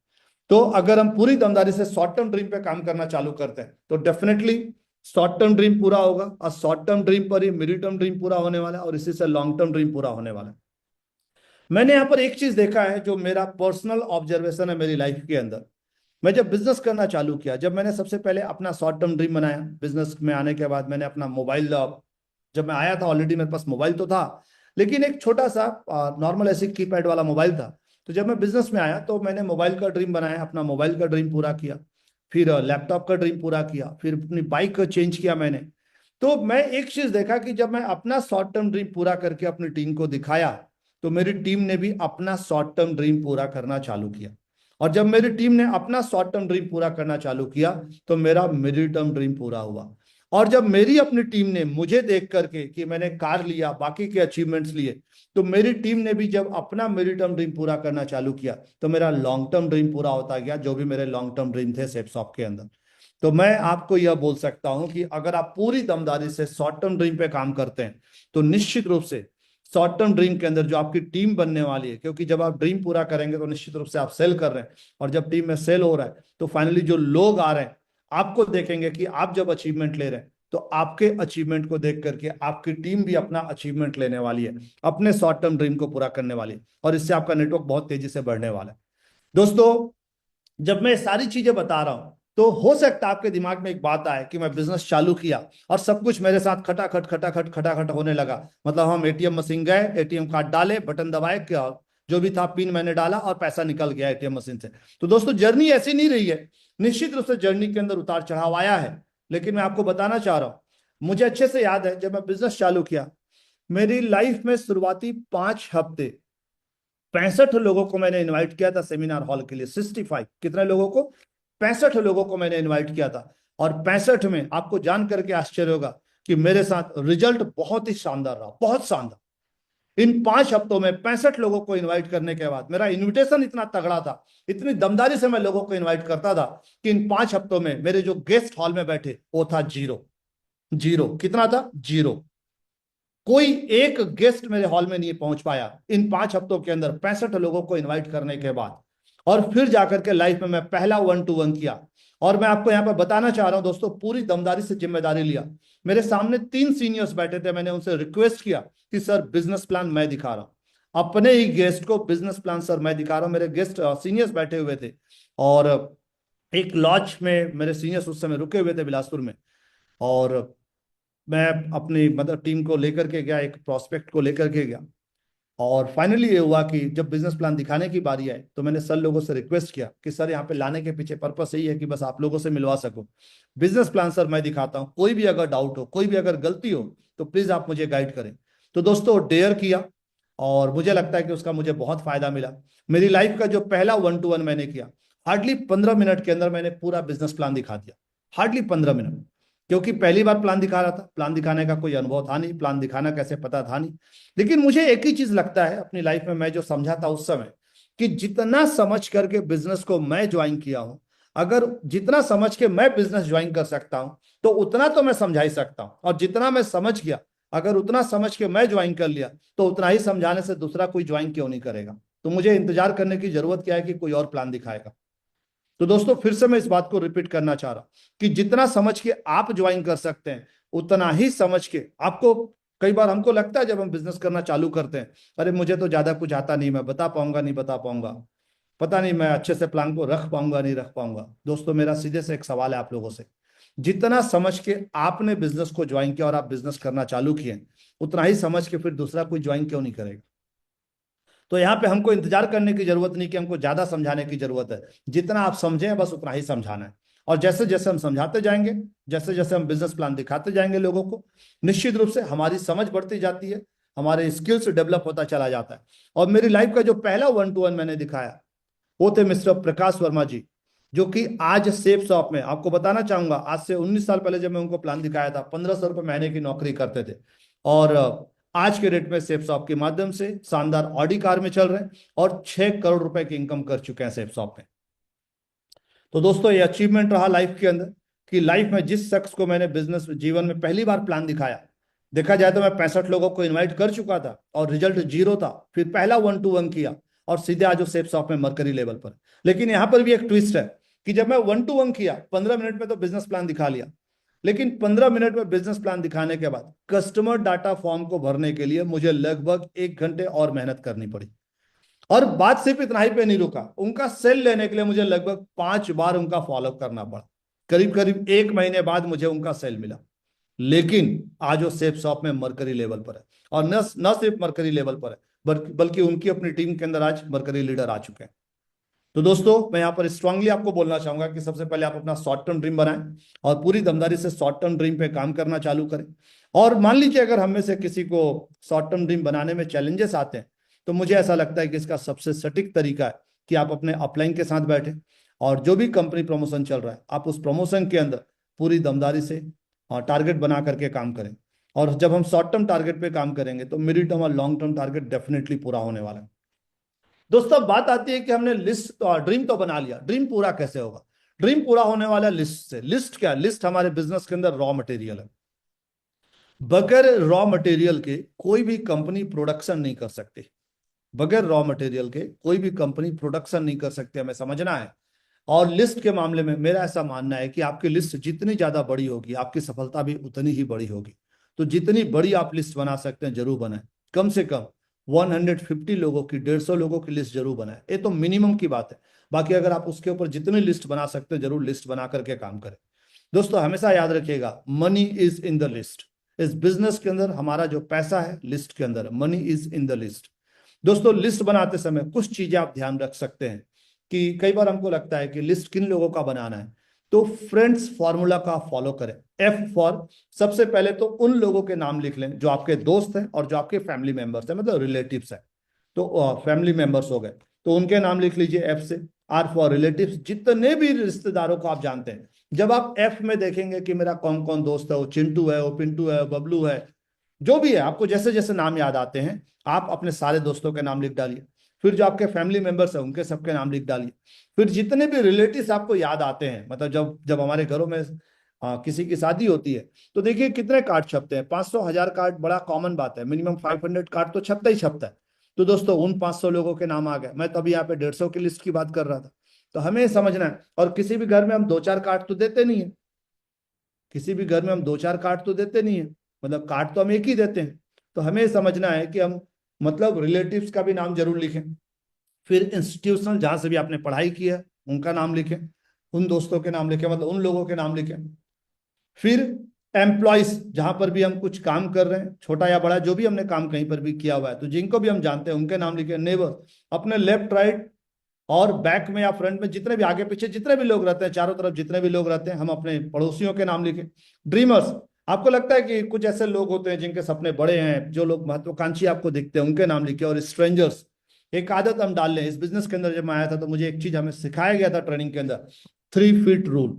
तो अगर हम पूरी दमदारी से शॉर्ट टर्म ड्रीम पे काम करना चालू करते हैं, तो डेफिनेटली शॉर्ट टर्म ड्रीम पूरा होगा, और शॉर्ट टर्म ड्रीम पर ही मिडिल टर्म ड्रीम पूरा होने वाला है, और इसी से लॉन्ग टर्म ड्रीम पूरा होने वाला है। मैंने यहाँ पर एक चीज देखा है, जो मेरा पर्सनल ऑब्जर्वेशन है मेरी लाइफ के अंदर। मैं जब बिजनेस करना चालू किया, जब मैंने सबसे पहले अपना शॉर्ट टर्म ड्रीम बनाया, बिजनेस में आने के बाद मैंने अपना मोबाइल, जब मैं आया था ऑलरेडी मेरे पास मोबाइल तो था, लेकिन एक छोटा सा नॉर्मल ऐसे कीपैड वाला मोबाइल था। तो जब मैं बिजनेस में आया तो मैंने मोबाइल का ड्रीम बनाया, अपना मोबाइल का ड्रीम पूरा किया, फिर लैपटॉप का ड्रीम पूरा किया, फिर अपनी बाइक चेंज किया मैंने। तो मैं एक चीज देखा कि जब मैं अपना शॉर्ट टर्म ड्रीम पूरा करके अपनी टीम को दिखाया, तो मेरी टीम ने भी अपना शॉर्ट टर्म ड्रीम पूरा करना चालू किया। और जब मेरी टीम ने अपना शॉर्ट टर्म ड्रीम पूरा करना चालू किया, तो मेरा मिडिल टर्म ड्रीम पूरा हुआ। और जब मेरी अपनी टीम ने मुझे देख करके कि मैंने कार लिया, बाकी के अचीवमेंट्स लिए, तो मेरी टीम ने भी जब अपना मिडिल टर्म ड्रीम पूरा करना चालू किया, तो मेरा लॉन्ग टर्म ड्रीम पूरा होता गया, जो भी मेरे लॉन्ग टर्म ड्रीम थे सेफ शॉप के अंदर। तो मैं आपको यह बोल सकता हूं कि अगर आप पूरी दमदारी से शॉर्ट टर्म ड्रीम पे काम करते हैं, तो निश्चित रूप से शॉर्ट टर्म ड्रीम के अंदर जो आपकी टीम बनने वाली है, क्योंकि जब आप ड्रीम पूरा करेंगे तो निश्चित रूप से आप सेल कर रहे हैं, और जब टीम में सेल हो रहा है, तो फाइनली जो लोग आ रहे हैं आपको देखेंगे कि आप जब अचीवमेंट ले रहे हैं, तो आपके अचीवमेंट को देख करके आपकी टीम भी अपना अचीवमेंट लेने वाली है, अपने शॉर्ट टर्म ड्रीम को पूरा करने वाली है, और इससे आपका नेटवर्क बहुत तेजी से बढ़ने वाला है। दोस्तों, जब मैं सारी चीजें बता रहा हूं, तो हो सकता है आपके दिमाग में एक बात आए कि मैं बिजनेस चालू किया और सब कुछ मेरे साथ खटाखट खटाखट खटाखट होने लगा। मतलब हम एटीएम मशीन गए, एटीएम कार्ड डाले, बटन दबाए, क्या जो भी था पिन मैंने डाला और पैसा निकल गया एटीएम मशीन से। तो दोस्तों, जर्नी ऐसी नहीं रही है। निश्चित रूप से जर्नी के अंदर उतार चढ़ाव आया है, लेकिन मैं आपको बताना चाह रहा हूं, मुझे अच्छे से याद है जब मैं बिजनेस चालू किया, मेरी लाइफ में शुरुआती 5 हफ्ते 65 लोगों को मैंने इनवाइट किया था सेमिनार हॉल के लिए। 65 कितने लोगों को? 65 लोगों को मैंने इनवाइट किया था। और 65 में आपको जान करके आश्चर्य होगा कि मेरे साथ रिजल्ट बहुत ही शानदार रहा, बहुत शानदार। इन 5 हफ्तों में 65 लोगों को इनवाइट करने के बाद मेरा इनविटेशन इतना तगड़ा था, इतनी दमदारी से मैं लोगों को इनवाइट करता था कि इन 5 हफ्तों में मेरे जो गेस्ट हॉल में बैठे वो था जीरो। जीरो कितना था? जीरो। कोई एक गेस्ट मेरे हॉल में नहीं पहुंच पाया इन 5 हफ्तों के अंदर 65 लोगों को इनवाइट करने के बाद। और फिर जाकर के लाइफ में मैं पहला 1-to-1 किया। और मैं आपको यहां पर बताना चाह रहा हूं दोस्तों, पूरी दमदारी से जिम्मेदारी लिया। मेरे सामने 3 सीनियर्स बैठे थे, मैंने उनसे रिक्वेस्ट किया कि सर बिजनेस प्लान मैं दिखा रहा हूं, अपने ही गेस्ट को बिजनेस प्लान सर मैं दिखा रहा हूं। मेरे गेस्ट सीनियर्स बैठे हुए थे, और एक लॉज में मेरे सीनियर्स उस समय रुके हुए थे बिलासपुर में। और मैं अपनी मतलब टीम को लेकर के गया, एक प्रोस्पेक्ट को लेकर के गया। और फाइनली ये हुआ कि जब बिजनेस प्लान दिखाने की बारी आई, तो मैंने सर लोगों से रिक्वेस्ट किया कि सर यहाँ पे लाने के पीछे पर्पस यही है कि बस आप लोगों से मिलवा सको। बिजनेस प्लान सर मैं दिखाता हूँ, कोई भी अगर डाउट हो, कोई भी अगर गलती हो, तो प्लीज आप मुझे गाइड करें। तो दोस्तों, डेयर किया, और मुझे लगता है कि उसका मुझे बहुत फायदा मिला। मेरी लाइफ का जो पहला 1-to-1 मैंने किया, हार्डली 15 मिनट के अंदर मैंने पूरा बिजनेस प्लान दिखा दिया। Hardly 15 minute. क्योंकि पहली बार प्लान दिखा रहा था, प्लान दिखाने का कोई अनुभव था नहीं, प्लान दिखाना कैसे पता था नहीं। लेकिन मुझे एक ही चीज लगता है अपनी लाइफ में, मैं जो समझा था उस समय, कि जितना समझ करके बिजनेस को मैं ज्वाइन किया हूं, अगर जितना समझ के मैं बिजनेस ज्वाइन कर सकता हूं तो उतना तो मैं समझा ही सकता हूं, और जितना मैं समझ गया, अगर उतना समझ के मैं ज्वाइन कर लिया तो उतना ही समझाने से दूसरा कोई ज्वाइन क्यों नहीं करेगा। तो मुझे इंतजार करने की जरूरत क्या है कि कोई और प्लान दिखाएगा। तो दोस्तों फिर से मैं इस बात को रिपीट करना चाह रहा कि जितना समझ के आप ज्वाइन कर सकते हैं उतना ही समझ के आपको, कई बार हमको लगता है जब हम बिजनेस करना चालू करते हैं, अरे मुझे तो ज्यादा कुछ आता नहीं, मैं बता पाऊंगा नहीं बता पाऊंगा, पता नहीं मैं अच्छे से प्लान को रख पाऊंगा नहीं रख पाऊंगा। दोस्तों मेरा सीधे से एक सवाल है आप लोगों से, जितना समझ के आपने बिजनेस को ज्वाइन किया और आप बिजनेस करना चालू किए, उतना ही समझ के फिर दूसरा कोई ज्वाइन क्यों नहीं करेगा। तो यहाँ पे हमको इंतजार करने की जरूरत नहीं कि हमको ज्यादा समझाने की जरूरत है, जितना आप समझें बस उतना ही समझाना है। और जैसे जैसे हम समझाते जाएंगे, जैसे जैसे हम बिजनेस प्लान दिखाते जाएंगे लोगों को, निश्चित रूप से हमारी समझ बढ़ती जाती है, हमारे स्किल्स डेवलप होता चला जाता है। और मेरी लाइफ का जो पहला 1-to-1 मैंने दिखाया वो थे मिस्टर प्रकाश वर्मा जी, जो कि आज सेफ शॉप में, आपको बताना चाहूंगा, आज से 19 साल पहले जब मैं उनको प्लान दिखाया था, 1500 रुपये महीने की नौकरी करते थे, और आज के डेट में सेफ शॉप के माध्यम से शानदार ऑडी कार में चल रहे हैं और 6 करोड़ रुपए की इनकम कर चुके हैं सेफ शॉप में। तो दोस्तों ये अचीवमेंट रहा लाइफ के अंदर, कि लाइफ में जिस शख्स को मैंने बिजनेस जीवन में पहली बार प्लान दिखाया, देखा जाए तो मैं 65 लोगों को इन्वाइट कर चुका था और रिजल्ट 0 था, फिर पहला 1-to-1 किया और सीधे आज सेफ शॉप में मरकरी लेवल पर। लेकिन यहां पर भी एक ट्विस्ट है कि जब मैं 1-to-1 किया 15 मिनट में तो बिजनेस प्लान दिखा लिया, लेकिन 15 मिनट में बिजनेस प्लान दिखाने के बाद कस्टमर डाटा फॉर्म को भरने के लिए मुझे लगभग 1 घंटे और मेहनत करनी पड़ी। और बात सिर्फ इतना ही पे नहीं रुका, उनका सेल लेने के लिए मुझे लगभग 5 बार उनका फॉलोअप करना पड़ा, करीब करीब 1 महीने बाद मुझे उनका सेल मिला। लेकिन आज वो सेफ शॉप में मरकरी लेवल पर है, और न सिर्फ मरकरी लेवल पर है बल्कि उनकी अपनी टीम के अंदर आज मरकरी लीडर आ चुके हैं। तो दोस्तों मैं यहाँ पर स्ट्रांगली आपको बोलना चाहूंगा कि सबसे पहले आप अपना शॉर्ट टर्म ड्रीम बनाएं और पूरी दमदारी से शॉर्ट टर्म ड्रीम पे काम करना चालू करें। और मान लीजिए अगर हम में से किसी को शॉर्ट टर्म ड्रीम बनाने में चैलेंजेस आते हैं, तो मुझे ऐसा लगता है कि इसका सबसे सटीक तरीका है कि आप अपने अपलाइन के साथ बैठे और जो भी कंपनी प्रमोशन चल रहा है आप उस प्रमोशन के अंदर पूरी दमदारी से टारगेट बना करके काम करें। और जब हम शॉर्ट टर्म टारगेट पे काम करेंगे तो मिड टर्म और लॉन्ग टर्म टारगेट डेफिनेटली पूरा होने वाला है। दोस्तों बात आती है कि हमने लिस्ट ड्रीम तो बना लिया, ड्रीम पूरा कैसे होगा। ड्रीम पूरा होने वाला है लिस्ट से। लिस्ट क्या है? लिस्ट हमारे बिजनेस के अंदर रॉ मटेरियल है। बगैर रॉ मटेरियल के कोई भी कंपनी प्रोडक्शन नहीं कर सकती, बगैर रॉ मटेरियल के कोई भी कंपनी प्रोडक्शन नहीं कर सकती, हमें समझना है। और लिस्ट के मामले में मेरा ऐसा मानना है कि आपकी लिस्ट जितनी ज्यादा बड़ी होगी आपकी सफलता भी उतनी ही बड़ी होगी। तो जितनी बड़ी आप लिस्ट बना सकते हैं जरूर बनाएं, कम से कम 150 लोगों की, 150 लोगों की लिस्ट जरूर बनाएं, ये तो मिनिमम की बात है। बाकी अगर आप उसके ऊपर जितनी लिस्ट बना सकते हैं जरूर लिस्ट बना करके काम करें। दोस्तों हमेशा याद रखिएगा, money is in the list. इस बिजनेस के अंदर हमारा जो पैसा है लिस्ट के अंदर, money is in the list. दोस्तों लिस्ट बनाते समय कुछ चीजें आप ध्यान रख सकते हैं कि कई बार हमको लगता है कि लिस्ट किन लोगों का बनाना है, तो फ्रेंड्स फॉर्मूला का फॉलो करें। एफ फॉर, सबसे पहले तो उन लोगों के नाम लिख लें जो आपके दोस्त हैं और जो आपके फैमिली मेंबर्स हैं, मतलब रिलेटिव्स हैं। तो फैमिली मेंबर्स हो गए तो उनके नाम लिख लीजिए एफ से। आर फॉर रिलेटिव्स, जितने भी रिश्तेदारों को आप जानते हैं। जब आप एफ में देखेंगे कि मेरा कौन कौन दोस्त है, वो चिंटू है, वो पिंटू है, बबलू है, जो भी है, आपको जैसे जैसे नाम याद आते हैं आप अपने सारे दोस्तों के नाम लिख डालिए। फिर जो आपके फैमिली मेंबर्स हैं उनके सबके नाम लिख डालिए। फिर जितने भी रिलेटिव्स आपको याद आते हैं, मतलब जब जब हमारे घरों में किसी की शादी होती है तो देखिए कितने कार्ड छपते हैं, 500 1000 कार्ड बड़ा कॉमन बात है, मिनिमम 500 कार्ड तो छपता ही छपता है। तो दोस्तों उन 500 लोगों के नाम आ गए। मैं तभी यहाँ पे 150 की लिस्ट की बात कर रहा था। तो हमें समझना है, और किसी भी घर में हम 2-4 कार्ड तो देते नहीं है, किसी भी घर में हम 2-4 कार्ड तो देते नहीं है, मतलब कार्ड तो हम एक ही देते हैं। तो हमें समझना है कि हम मतलब रिलेटिव्स का भी नाम जरूर लिखें। फिर इंस्टीट्यूशनल, जहां से भी आपने पढ़ाई की है उनका नाम लिखें, उन दोस्तों के नाम लिखें, मतलब उन लोगों के नाम लिखें। फिर एम्प्लॉयज, जहां पर भी हम कुछ काम कर रहे हैं, छोटा या बड़ा, जो भी हमने काम कहीं पर भी किया हुआ है तो जिनको भी हम जानते हैं उनके नाम लिखें। नेबर, अपने लेफ्ट राइट और बैक में या फ्रंट में जितने भी आगे पीछे जितने भी लोग रहते हैं, चारों तरफ जितने भी लोग रहते हैं, हम अपने पड़ोसियों के नाम लिखें। ड्रीमर्स, आपको लगता है कि कुछ ऐसे लोग होते हैं जिनके सपने बड़े हैं, जो लोग महत्वाकांक्षी आपको दिखते हैं, उनके नाम लिखे। और स्ट्रेंजर्स, एक आदत हम डाल लें। इस बिजनेस के अंदर जब मैं आया था तो मुझे एक चीज हमें सिखाया गया था ट्रेनिंग के अंदर, 3 फीट रूल।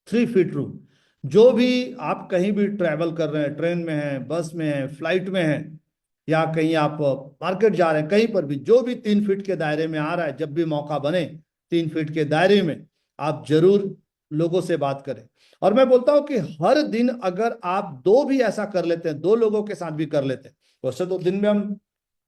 3 फीट रूल, जो भी आप कहीं भी ट्रैवल कर रहे हैं, ट्रेन में हैं, बस में हैं, फ्लाइट में हैं, या कहीं आप मार्केट जा रहे हैं, कहीं पर भी जो भी 3 फीट के दायरे में आ रहा है, जब भी मौका बने 3 फीट के दायरे में आप जरूर लोगों से बात करें। और मैं बोलता हूं कि हर दिन अगर आप दो भी ऐसा कर लेते हैं, दो लोगों के साथ भी कर लेते हैं, वैसे तो दिन में हम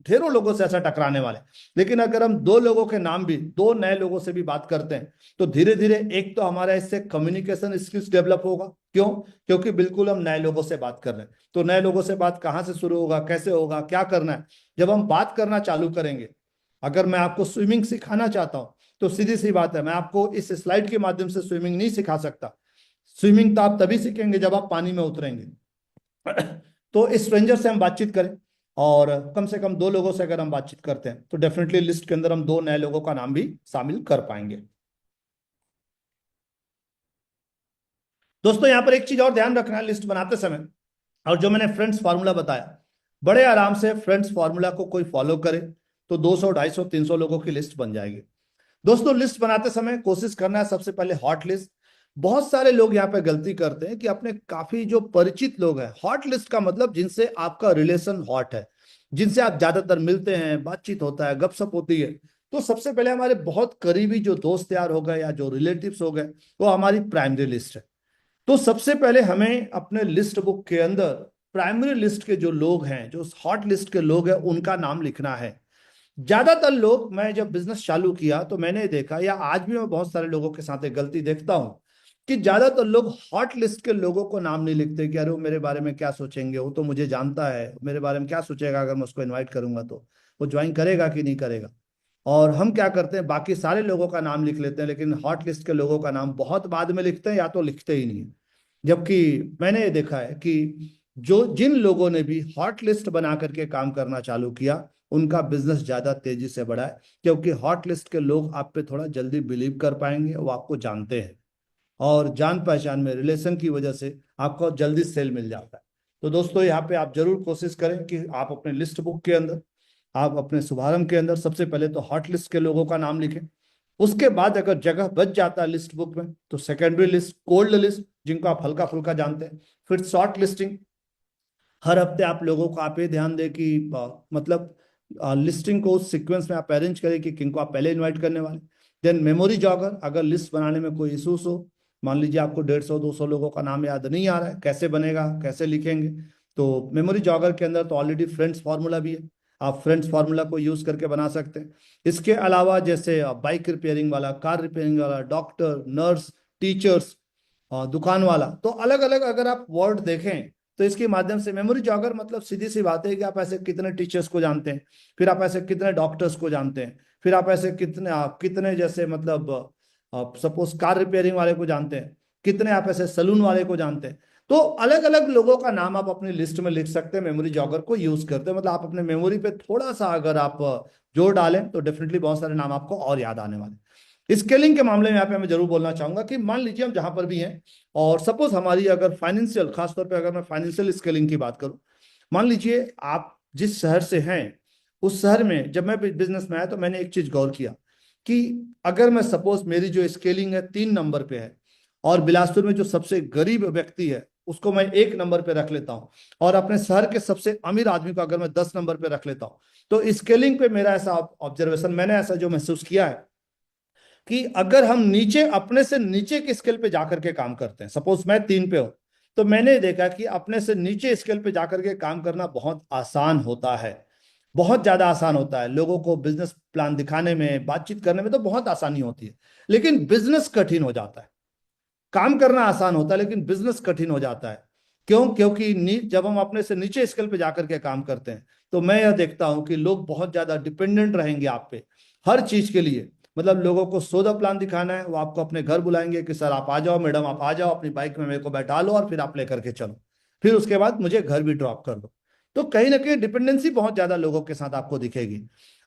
ढेरों लोगों से ऐसा टकराने वाले, लेकिन अगर हम दो लोगों के नाम भी, दो नए लोगों से भी बात करते हैं, तो धीरे धीरे एक तो हमारा इससे कम्युनिकेशन स्किल्स डेवलप होगा। क्यों? क्योंकि बिल्कुल हम नए लोगों से बात कर रहे हैं। तो नए लोगों से बात कहाँ से शुरू होगा, कैसे होगा, क्या करना है, जब हम बात करना चालू करेंगे। अगर मैं आपको स्विमिंग सिखाना चाहता हूं, तो सीधी सी बात है, मैं आपको इस स्लाइड के माध्यम से स्विमिंग नहीं सिखा सकता। स्विमिंग तो आप तभी सीखेंगे जब आप पानी में उतरेंगे। तो इस स्ट्रेंजर से हम बातचीत करें, और कम से कम दो लोगों से अगर हम बातचीत करते हैं, तो डेफिनेटली लिस्ट के अंदर हम दो नए लोगों का नाम भी शामिल कर पाएंगे। दोस्तों, यहां पर एक चीज और ध्यान रखना है लिस्ट बनाते समय, और जो मैंने फ्रेंड्स फार्मूला बताया, बड़े आराम से फ्रेंड्स फार्मूला को कोई फॉलो करे तो 200, 250, 300 लोगों की लिस्ट बन जाएगी। दोस्तों, लिस्ट बनाते समय कोशिश करना है सबसे पहले हॉट लिस्ट। बहुत सारे लोग यहाँ पे गलती करते हैं कि अपने काफी जो परिचित लोग हैं, हॉट लिस्ट का मतलब जिनसे आपका रिलेशन हॉट है, जिनसे आप ज्यादातर मिलते हैं, बातचीत होता है, गपशप होती है। तो सबसे पहले हमारे बहुत करीबी जो दोस्त यार हो गए या जो रिलेटिव्स हो गए, वो हमारी प्राइमरी लिस्ट है। तो सबसे पहले हमें अपने लिस्ट बुक के अंदर प्राइमरी लिस्ट के जो लोग हैं, जो हॉट लिस्ट के लोग हैं, उनका नाम लिखना है। ज्यादातर लोग, मैं जब बिजनेस चालू किया तो मैंने देखा, या आज भी मैं बहुत सारे लोगों के साथ एक गलती देखता हूं, कि ज्यादातर लोग हॉट लिस्ट के लोगों को नाम नहीं लिखते कि अरे वो मेरे बारे में क्या सोचेंगे, वो तो मुझे जानता है, मेरे बारे में क्या सोचेगा अगर मैं उसको इनवाइट करूंगा तो वो ज्वाइन करेगा कि नहीं करेगा। और हम क्या करते हैं, बाकी सारे लोगों का नाम लिख लेते हैं, लेकिन हॉट लिस्ट के लोगों का नाम बहुत बाद में लिखते हैं, या तो लिखते ही नहीं है। जबकि मैंने ये देखा है कि जो जिन लोगों ने भी हॉट लिस्ट बना करके काम करना चालू किया, उनका बिजनेस ज्यादा तेजी से बढ़ा है, क्योंकि हॉट लिस्ट के लोग आप पे थोड़ा जल्दी बिलीव कर पाएंगे, वो आपको जानते हैं, और जान पहचान में रिलेशन की वजह से आपको जल्दी सेल मिल जाता है। तो दोस्तों, यहाँ पे आप जरूर कोशिश करें कि आप अपने लिस्ट बुक के अंदर, आप अपने शुभारंभ के अंदर सबसे पहले तो हॉट लिस्ट के लोगों का नाम लिखें। उसके बाद अगर जगह बच जाता है लिस्ट बुक में, तो सेकेंडरी लिस्ट, कोल्ड लिस्ट, जिनको आप हल्का फुल्का जानते हैं, फिर शॉर्ट लिस्टिंग। हर हफ्ते आप लोगों को आप ये ध्यान दें कि मतलब लिस्टिंग को उस सीक्वेंस में आप अरेंज करें कि किनको आप पहले इनवाइट करने वाले। देन मेमोरी जॉगर, अगर लिस्ट बनाने में कोई इशूज हो, मान लीजिए आपको 150, 200 लोगों का नाम याद नहीं आ रहा है, कैसे बनेगा, कैसे लिखेंगे, तो मेमोरी जॉगर के अंदर तो ऑलरेडी फ्रेंड्स फार्मूला भी है, आप फ्रेंड्स फार्मूला को यूज करके बना सकते हैं। इसके अलावा जैसे बाइक रिपेयरिंग वाला, कार रिपेयरिंग वाला, डॉक्टर, नर्स, टीचर्स, दुकान वाला, तो अलग अलग अगर आप वर्ड देखें, तो इसके माध्यम से मेमोरी जॉगर मतलब सीधी सी बात है कि आप ऐसे कितने टीचर्स को जानते हैं, फिर आप ऐसे कितने डॉक्टर्स को जानते हैं, फिर आप ऐसे कितने कितने जैसे मतलब सपोज कार रिपेयरिंग वाले को जानते हैं, कितने आप ऐसे सलून वाले को जानते हैं। तो अलग अलग लोगों का नाम आप अपनी लिस्ट में लिख सकते हैं मेमोरी जॉगर को यूज करते हैं। मतलब आप अपने मेमोरी पे थोड़ा सा अगर आप जोर डालें, तो डेफिनेटली बहुत सारे नाम आपको और याद आने वाले। स्केलिंग के मामले में यहाँ पे मैं जरूर बोलना चाहूंगा कि मान लीजिए हम जहां पर भी हैं, और सपोज हमारी अगर फाइनेंशियल, खासतौर पे अगर मैं फाइनेंशियल स्केलिंग की बात करूं, मान लीजिए आप जिस शहर से हैं, उस शहर में जब मैं बिजनेस में आया तो मैंने एक चीज गौर किया कि अगर मैं सपोज मेरी जो स्केलिंग है 3 नंबर पे है, और बिलासपुर में जो सबसे गरीब व्यक्ति है उसको मैं 1 नंबर पे रख लेता हूं, और अपने शहर के सबसे अमीर आदमी को अगर मैं 10 नंबर पे रख लेता हूं, तो स्केलिंग पे मेरा ऐसा ऑब्जर्वेशन, मैंने ऐसा जो महसूस किया है कि अगर हम नीचे, अपने से नीचे के स्केल पे जाकर के काम करते हैं, सपोज मैं 3 पे हूं, तो मैंने देखा कि अपने से नीचे स्केल पे जाकर के काम करना बहुत आसान होता है, बहुत ज्यादा आसान होता है। लोगों को बिजनेस प्लान दिखाने में, बातचीत करने में तो बहुत आसानी होती है, लेकिन बिजनेस कठिन हो जाता है। काम करना आसान होता है, लेकिन बिजनेस कठिन हो जाता है। क्यों? क्योंकि जब हम अपने से नीचे स्केल पे जाकर के काम करते हैं, तो मैं यह देखता हूं कि लोग बहुत ज्यादा डिपेंडेंट रहेंगे आप पे हर चीज के लिए। मतलब लोगों को सौदा प्लान दिखाना है, वो आपको अपने घर बुलाएंगे कि सर आप आ जाओ, मैडम आप आ जाओ, अपनी बाइक में मेरे को बैठा लो और फिर आप लेकर के चलो, फिर उसके बाद मुझे घर भी ड्रॉप कर दो। तो कहीं ना कहीं डिपेंडेंसी बहुत ज्यादा लोगों के साथ आपको दिखेगी।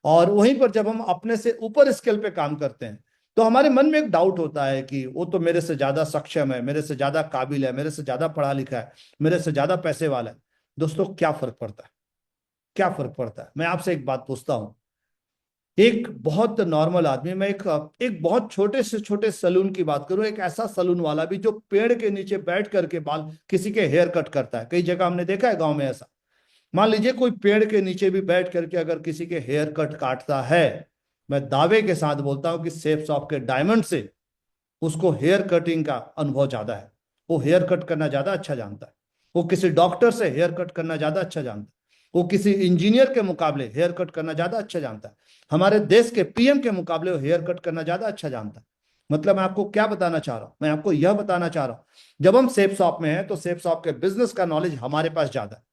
और वहीं पर जब हम अपने से ऊपर स्केल पे काम करते हैं, तो हमारे मन में एक डाउट होता है कि वो तो मेरे से ज्यादा सक्षम है, मेरे से ज्यादा काबिल है, मेरे से ज्यादा पढ़ा लिखा है, मेरे से ज्यादा पैसे वाला है। दोस्तों, क्या फर्क पड़ता है? क्या फर्क पड़ता है? मैं आपसे एक बात पूछता हूं, एक बहुत नॉर्मल आदमी, मैं एक बहुत छोटे से छोटे सलून की बात करूं, एक ऐसा सलून वाला भी जो पेड़ के नीचे बैठ करके बाल किसी के हेयर कट करता है। कई जगह हमने देखा है गांव में ऐसा। मान लीजिए कोई पेड़ के नीचे भी बैठ करके अगर किसी के हेयर कट काटता है, मैं दावे के साथ बोलता हूं कि सेफ शॉप के डायमंड से उसको हेयर कटिंग का अनुभव ज्यादा है। वो हेयर कट करना ज्यादा अच्छा जानता है। वो किसी डॉक्टर से हेयर कट करना ज्यादा अच्छा जानता है। वो किसी इंजीनियर के मुकाबले हेयर कट करना ज्यादा अच्छा जानता है। हमारे देश के पीएम के मुकाबले वो हेयर कट करना ज्यादा अच्छा जानता है। मतलब मैं आपको क्या बताना चाह रहा हूं, मैं आपको यह बताना चाह रहा हूं, जब हम सेफ शॉप में हैं तो सेफ शॉप के बिजनेस का नॉलेज हमारे पास ज्यादा है।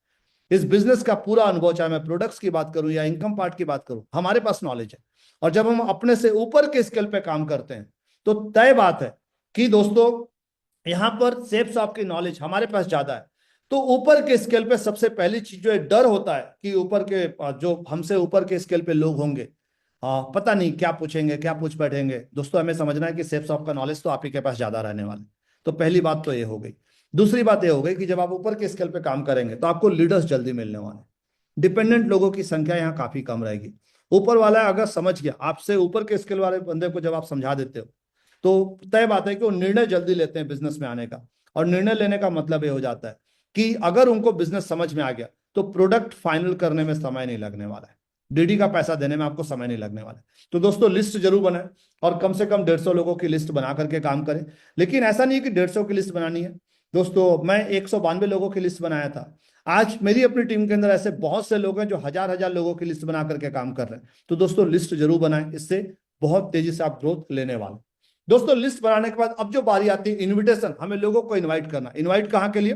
इस बिजनेस का पूरा अनुभव, चाहे मैं प्रोडक्ट्स की बात करूं या इनकम पार्ट की बात करूं, हमारे पास नॉलेज है। और जब हम अपने से ऊपर के स्केल पे काम करते हैं तो तय बात है कि दोस्तों यहां पर सेफ शॉप की नॉलेज हमारे पास ज्यादा है। तो ऊपर के स्केल पे सबसे पहली चीज जो है डर होता है कि ऊपर के जो हमसे ऊपर के स्केल पे लोग होंगे, पता नहीं क्या पूछेंगे, क्या पूछ बैठेंगे। दोस्तों हमें समझना है कि सेफ शॉप का नॉलेज तो आप ही के पास ज्यादा रहने वाला है। तो पहली बात तो ये हो गई। दूसरी बात ये हो गई कि जब आप ऊपर के स्केल पे काम करेंगे तो आपको लीडर्स जल्दी मिलने वाले हैं। डिपेंडेंट लोगों की संख्या यहाँ काफी कम रहेगी। ऊपर वाला अगर समझ गया, आपसे ऊपर के स्केल वाले बंदे को जब आप समझा देते हो तो तय बात है कि वो निर्णय जल्दी लेते हैं बिजनेस में आने का। और निर्णय लेने का मतलब ये हो जाता है कि अगर उनको बिजनेस समझ में आ गया तो प्रोडक्ट फाइनल करने में समय नहीं लगने वाला है। डीडी का पैसा देने में आपको समय नहीं लगने वाला है। तो दोस्तों लिस्ट जरूर बनाए और कम से कम 150 लोगों की लिस्ट बना करके काम करें। लेकिन ऐसा नहीं है कि 150 की लिस्ट बनानी है। दोस्तों मैं 192 लोगों की लिस्ट बनाया था। आज मेरी अपनी टीम के अंदर ऐसे बहुत से लोग हैं जो हजार हजार लोगों की लिस्ट बना करके काम कर रहे हैं। तो दोस्तों लिस्ट जरूर बनाएं, इससे बहुत तेजी से आप ग्रोथ लेने वाले। दोस्तों लिस्ट बनाने के बाद अब जो बारी आती है इनविटेशन, हमें लोगों को इनवाइट करना। इनवाइट कहाँ के लिए?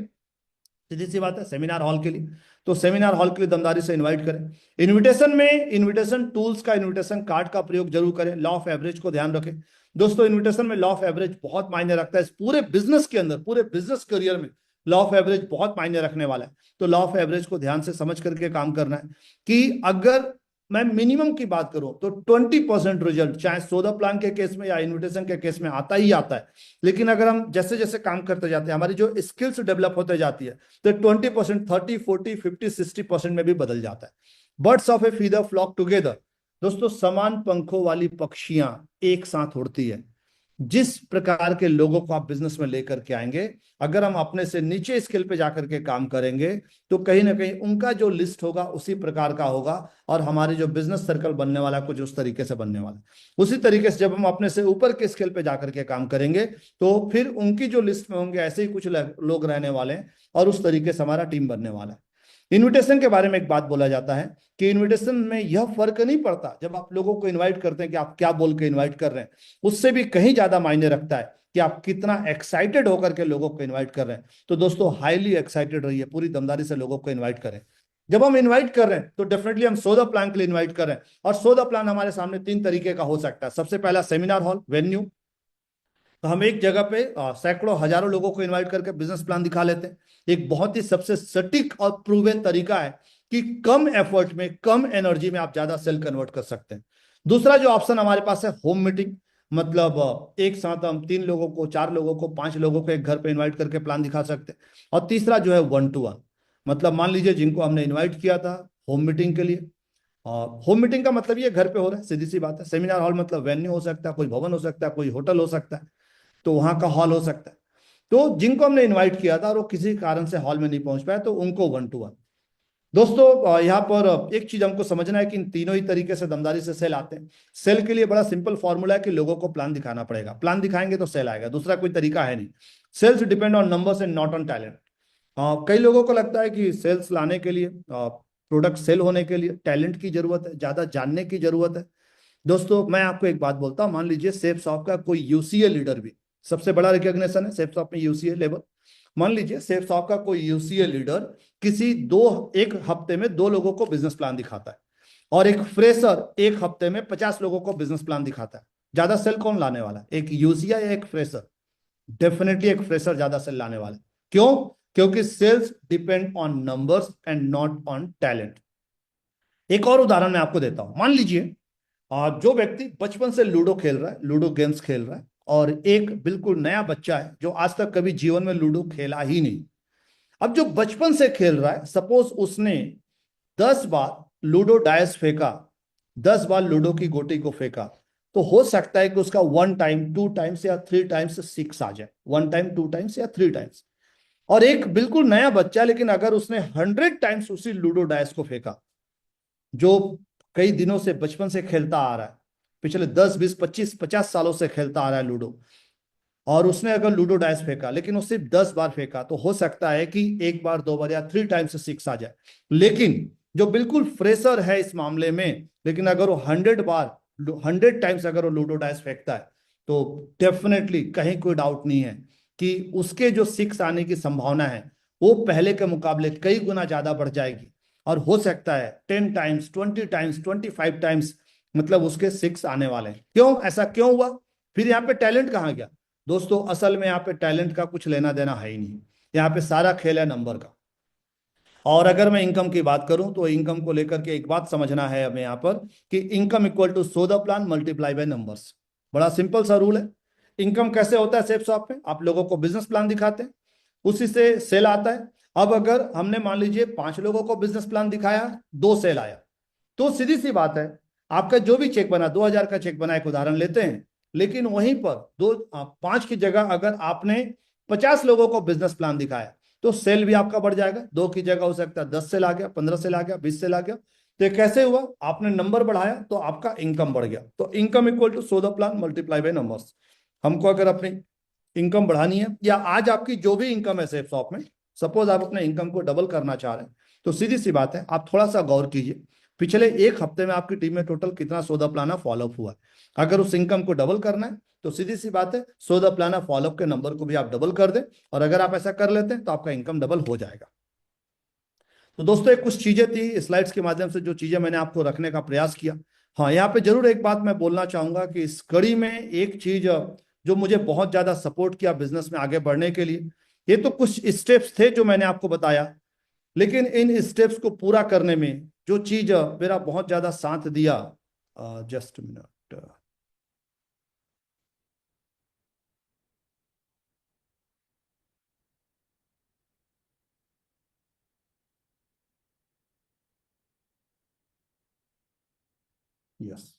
सीधी सी बात है, सेमिनार हॉल के लिए। तो सेमिनार हॉल के लिए दमदारी से इनवाइट करें। इनविटेशन में इनविटेशन टूल्स का, इनविटेशन कार्ड का प्रयोग जरूर करें। लॉ ऑफ एवरेज को ध्यान रखें। दोस्तों इनविटेशन में लॉ ऑफ एवरेज बहुत मायने रखता है। इस पूरे बिजनेस के अंदर, पूरे बिजनेस करियर में लॉ ऑफ एवरेज बहुत मायने रखने वाला है। तो लॉ ऑफ एवरेज को ध्यान से समझ करके काम करना है कि अगर मैं मिनिमम की बात करूं तो 20% रिजल्ट चाहे सौदा प्लान के केस में या इन्विटेशन के केस में आता ही आता है। लेकिन अगर हम जैसे जैसे काम करते जाते हैं, हमारी जो स्किल्स डेवलप होते जाती है, तो 20%, 30, 40, 50, 60% में भी बदल जाता है। Birds of a feather flock together. दोस्तों समान पंखों वाली पक्षियां एक साथ उड़ती है। जिस प्रकार के लोगों को आप बिजनेस में लेकर के आएंगे, अगर हम अपने से नीचे स्केल पे जाकर के काम करेंगे तो कहीं ना कहीं उनका जो लिस्ट होगा उसी प्रकार का होगा और हमारे जो बिजनेस सर्कल बनने वाला कुछ उस तरीके से बनने वाला। उसी तरीके से जब हम अपने से ऊपर के स्केल पे जाकर के काम करेंगे तो फिर उनकी जो लिस्ट में होंगे ऐसे ही कुछ लोग रहने वाले हैं और उस तरीके से हमारा टीम बनने वाला है। इनविटेशन के बारे में एक बात बोला जाता है कि इनविटेशन में यह फर्क नहीं पड़ता जब आप लोगों को इनवाइट करते हैं कि आप क्या बोल के इनवाइट कर रहे हैं, उससे भी कहीं ज्यादा मायने रखता है कि आप कितना एक्साइटेड होकर के लोगों को इनवाइट कर रहे हैं। तो दोस्तों हाईली एक्साइटेड रहिए, पूरी दमदारी से लोगों को इनवाइट करें। जब हम इनवाइट कर रहे हैं तो डेफिनेटली हम सौदा प्लान के लिए इनवाइट कर रहे हैं। और सौदा प्लान हमारे सामने 3 तरीके का हो सकता है। सबसे पहला सेमिनार हॉल, वेन्यू। तो हम एक जगह पे सैकड़ों हजारों लोगों को इनवाइट करके बिजनेस प्लान दिखा लेते हैं। एक बहुत ही सबसे सटीक और प्रूवन तरीका है कि कम एफर्ट में, कम एनर्जी में आप ज्यादा सेल कन्वर्ट कर सकते हैं। दूसरा जो ऑप्शन हमारे पास है होम मीटिंग। मतलब एक साथ हम 3 लोगों को, 4 लोगों को, 5 लोगों को एक घर पे इन्वाइट करके प्लान दिखा सकते हैं। और तीसरा जो है 1-to-1। मतलब मान लीजिए जिनको हमने इन्वाइट किया था होम मीटिंग के लिए, और होम मीटिंग का मतलब ये घर पे हो रहा है, सीधी सी बात है। सेमिनार हॉल मतलब वेन्यू हो सकता है, कोई भवन हो सकता है, कोई होटल हो सकता है, तो वहां का हॉल हो सकता है। तो जिनको हमने इनवाइट किया था और वो किसी कारण से हॉल में नहीं पहुंच पाए तो उनको 1-to-1। दोस्तों यहाँ पर एक चीज हमको समझना है कि इन तीनों ही तरीके से दमदारी से सेल आते हैं। सेल के लिए बड़ा सिंपल फॉर्मूला है कि लोगों को प्लान दिखाना पड़ेगा। प्लान दिखाएंगे तो सेल आएगा, दूसरा कोई तरीका है नहीं। Sales depend on numbers and not on talent. कई लोगों को लगता है कि सेल्स लाने के लिए, प्रोडक्ट सेल होने के लिए टैलेंट की जरूरत है, ज्यादा जानने की जरूरत है। दोस्तों मैं आपको एक बात बोलता हूं, मान लीजिए सेफ शॉप का कोई यूसीए लीडर भी, सबसे बड़ा रिकॉग्निशन है सेफ शॉप में यूसीए लेवल। मान लीजिए सेफ शॉप का कोई यूसीए लीडर किसी एक हफ्ते में 2 लोगों को बिजनेस प्लान दिखाता है और एक फ्रेशर एक हफ्ते में 50 लोगों को बिजनेस प्लान दिखाता है। ज्यादा सेल कौन लाने वाला है, एक यूसीए या एक फ्रेशर? डेफिनेटली एक फ्रेशर ज्यादा सेल लाने वाला है। क्यों? क्योंकि sales depend on numbers and not on talent. एक और उदाहरण मैं आपको देता हूं। मान लीजिए जो व्यक्ति बचपन से लूडो खेल रहा है, लूडो गेम्स खेल रहा है, और एक बिल्कुल नया बच्चा है जो आज तक कभी जीवन में लूडो खेला ही नहीं। अब जो बचपन से खेल रहा है, सपोज उसने 10 बार लूडो डायस फेंका 10 बार लूडो की गोटी को फेंका, तो हो सकता है कि उसका 1 टाइम 2 टाइम्स या 3 टाइम्स 6 आ जाए, 1 टाइम 2 टाइम्स या 3 टाइम्स। और एक बिल्कुल नया बच्चा, लेकिन अगर उसने 100 टाइम्स उसी लूडो डाइस को फेंका, जो कई दिनों से बचपन से खेलता आ रहा है, पिछले 10 20 25 50 सालों से खेलता आ रहा है लूडो, और उसने अगर लूडो डाइस फेंका लेकिन वो सिर्फ 10 बार फेंका, तो हो सकता है कि एक बार 2 बार या 3 टाइम्स 6 आ जाए। लेकिन जो बिल्कुल फ्रेशर है इस मामले में, लेकिन अगर वो 100 टाइम्स अगर वो लूडो डाइस फेंकता है, तो डेफिनेटली कहीं कोई डाउट नहीं है कि उसके जो 6 आने की संभावना है वो पहले के मुकाबले कई गुना ज्यादा बढ़ जाएगी। और हो सकता है 10 टाइम्स 20 टाइम्स 25 टाइम्स मतलब उसके 6 आने वाले हैं। क्यों ऐसा क्यों हुआ? फिर यहाँ पे टैलेंट कहाँ गया? दोस्तों असल में यहाँ पे टैलेंट का कुछ लेना देना है ही नहीं, यहाँ पे सारा खेल है नंबर का। और अगर मैं इनकम की बात करूं तो इनकम को लेकर के एक बात समझना है हमें यहाँ पर कि income equal to so the plan multiply by numbers. बड़ा सिंपल सा रूल है। इनकम कैसे होता है सेफ शॉप में? आप लोगों को बिजनेस प्लान दिखाते हैं, उसी से सेल आता है। अब अगर हमने मान लीजिए 5 लोगों को बिजनेस प्लान दिखाया, 2 सेल आया, तो सीधी सी बात है, आपका जो भी चेक बना 2000 का चेक बना, एक उदाहरण लेते हैं, लेकिन वहीं पर 5 की जगह अगर आपने 50 लोगों को बिजनेस प्लान दिखाया, तो सेल भी आपका बढ़ जाएगा। 2 की जगह हो सकता है 10 सेल आ गया, 15 सेल आ गया, 20 सेल आ गया। तो ये कैसे हुआ? आपने नंबर बढ़ाया तो आपका इनकम बढ़ गया। तो income equal to so the plan multiply by numbers. हमको अगर अपनी इनकम बढ़ानी है, या आज आपकी जो भी इनकम है सेफ शॉप में, सपोज आप अपने इनकम को डबल करना चाह रहे हैं, तो सीधी सी बात है, आप थोड़ा सा गौर कीजिए, पिछले 1 हफ्ते में आपकी टीम में टोटल कितना सौदा प्लाना फॉलोअप हुआ है। अगर उस इनकम को डबल करना है तो सीधी सी बात है, सौदा प्लाना फॉलोअप के नंबर को भी आप डबल कर दें, और अगर आप ऐसा कर लेते हैं तो आपका इनकम डबल हो जाएगा। तो दोस्तों ये कुछ चीजें थी स्लाइड्स के माध्यम से, जो चीजें मैंने आपको रखने का प्रयास किया। हाँ, यहाँ पे जरूर एक बात मैं बोलना चाहूंगा कि इस कड़ी में एक चीज जो मुझे बहुत ज्यादा सपोर्ट किया बिजनेस में आगे बढ़ने के लिए, ये तो कुछ स्टेप्स थे जो मैंने आपको बताया, लेकिन इन स्टेप्स को पूरा करने में जो चीज मेरा बहुत ज्यादा साथ दिया, जस्ट मिनट, यस।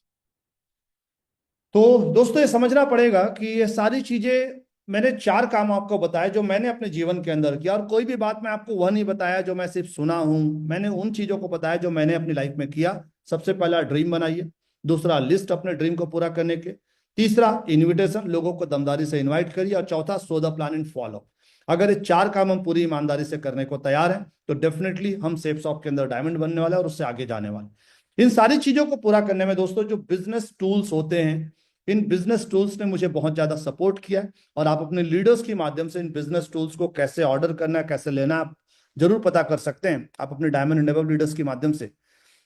तो दोस्तों ये समझना पड़ेगा कि ये सारी चीजें, मैंने 4 काम आपको बताए जो मैंने अपने जीवन के अंदर किया, और कोई भी बात मैं आपको वह नहीं बताया जो मैं सिर्फ सुना हूं, मैंने उन चीजों को बताया जो मैंने अपनी लाइफ में किया। सबसे पहला ड्रीम बनाइए, दूसरा लिस्ट अपने ड्रीम को पूरा करने के, तीसरा इन्विटेशन, लोगों को दमदारी से इन्वाइट करिए, और चौथा सो द प्लान एंड फॉलो। अगर ये 4 काम हम पूरी ईमानदारी से करने को तैयार हैं, तो डेफिनेटली हम सेफ शॉप के अंदर डायमंड बनने वाले हैं और उससे आगे जाने वाले। इन सारी चीजों को पूरा करने में दोस्तों जो बिजनेस टूल्स होते हैं, इन बिजनेस टूल्स ने मुझे बहुत ज्यादा सपोर्ट किया है, और आप अपने लीडर्स के माध्यम से इन बिजनेस टूल्स को कैसे ऑर्डर करना है, कैसे लेना है, आप जरूर पता कर सकते हैं आप अपने डायमंड एंड अबव लीडर्स के माध्यम से।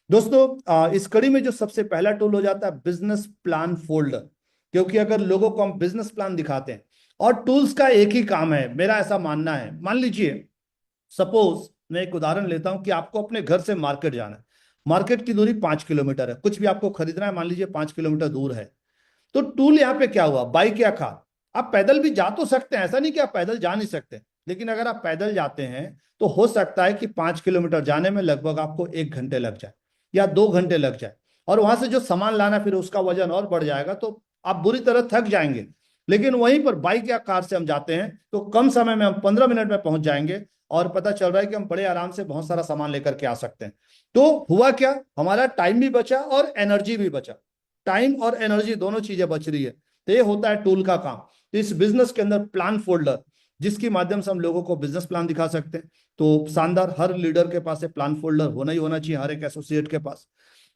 दोस्तों इस कड़ी में जो सबसे पहला टूल हो जाता है बिजनेस प्लान फोल्डर, क्योंकि अगर लोगों को हम बिजनेस प्लान दिखाते हैं, और टूल्स का एक ही काम है, मेरा ऐसा मानना है। मान लीजिए सपोज मैं एक उदाहरण लेता हूं कि आपको अपने घर से मार्केट जाना है, मार्केट की दूरी 5 किलोमीटर है, कुछ भी आपको खरीदना है मान लीजिए 5 किलोमीटर दूर है। तो टूल यहाँ पे क्या हुआ? बाइक या कार। आप पैदल भी जा तो सकते हैं, ऐसा नहीं कि आप पैदल जा नहीं सकते, लेकिन अगर आप पैदल जाते हैं तो हो सकता है कि 5 किलोमीटर जाने में लगभग आपको 1 घंटे लग जाए या 2 घंटे लग जाए, और वहां से जो सामान लाना फिर उसका वजन और बढ़ जाएगा, तो आप बुरी तरह थक जाएंगे। लेकिन वहीं पर बाइक या कार से हम जाते हैं तो कम समय में हम 15 मिनट में पहुंच जाएंगे, और पता चल रहा है कि हम बड़े आराम से बहुत सारा सामान लेकर के आ सकते हैं। तो हुआ क्या, हमारा टाइम भी बचा और एनर्जी भी बचा। टाइम और एनर्जी दोनों चीजें बच रही है, तो ये होता है टूल का काम। तो इस बिजनेस के अंदर प्लान फोल्डर, जिसके माध्यम से हम लोगों को बिजनेस प्लान दिखा सकते हैं, तो शानदार, हर लीडर के पास प्लान फोल्डर होना ही होना चाहिए, हर एक एसोसिएट के पास।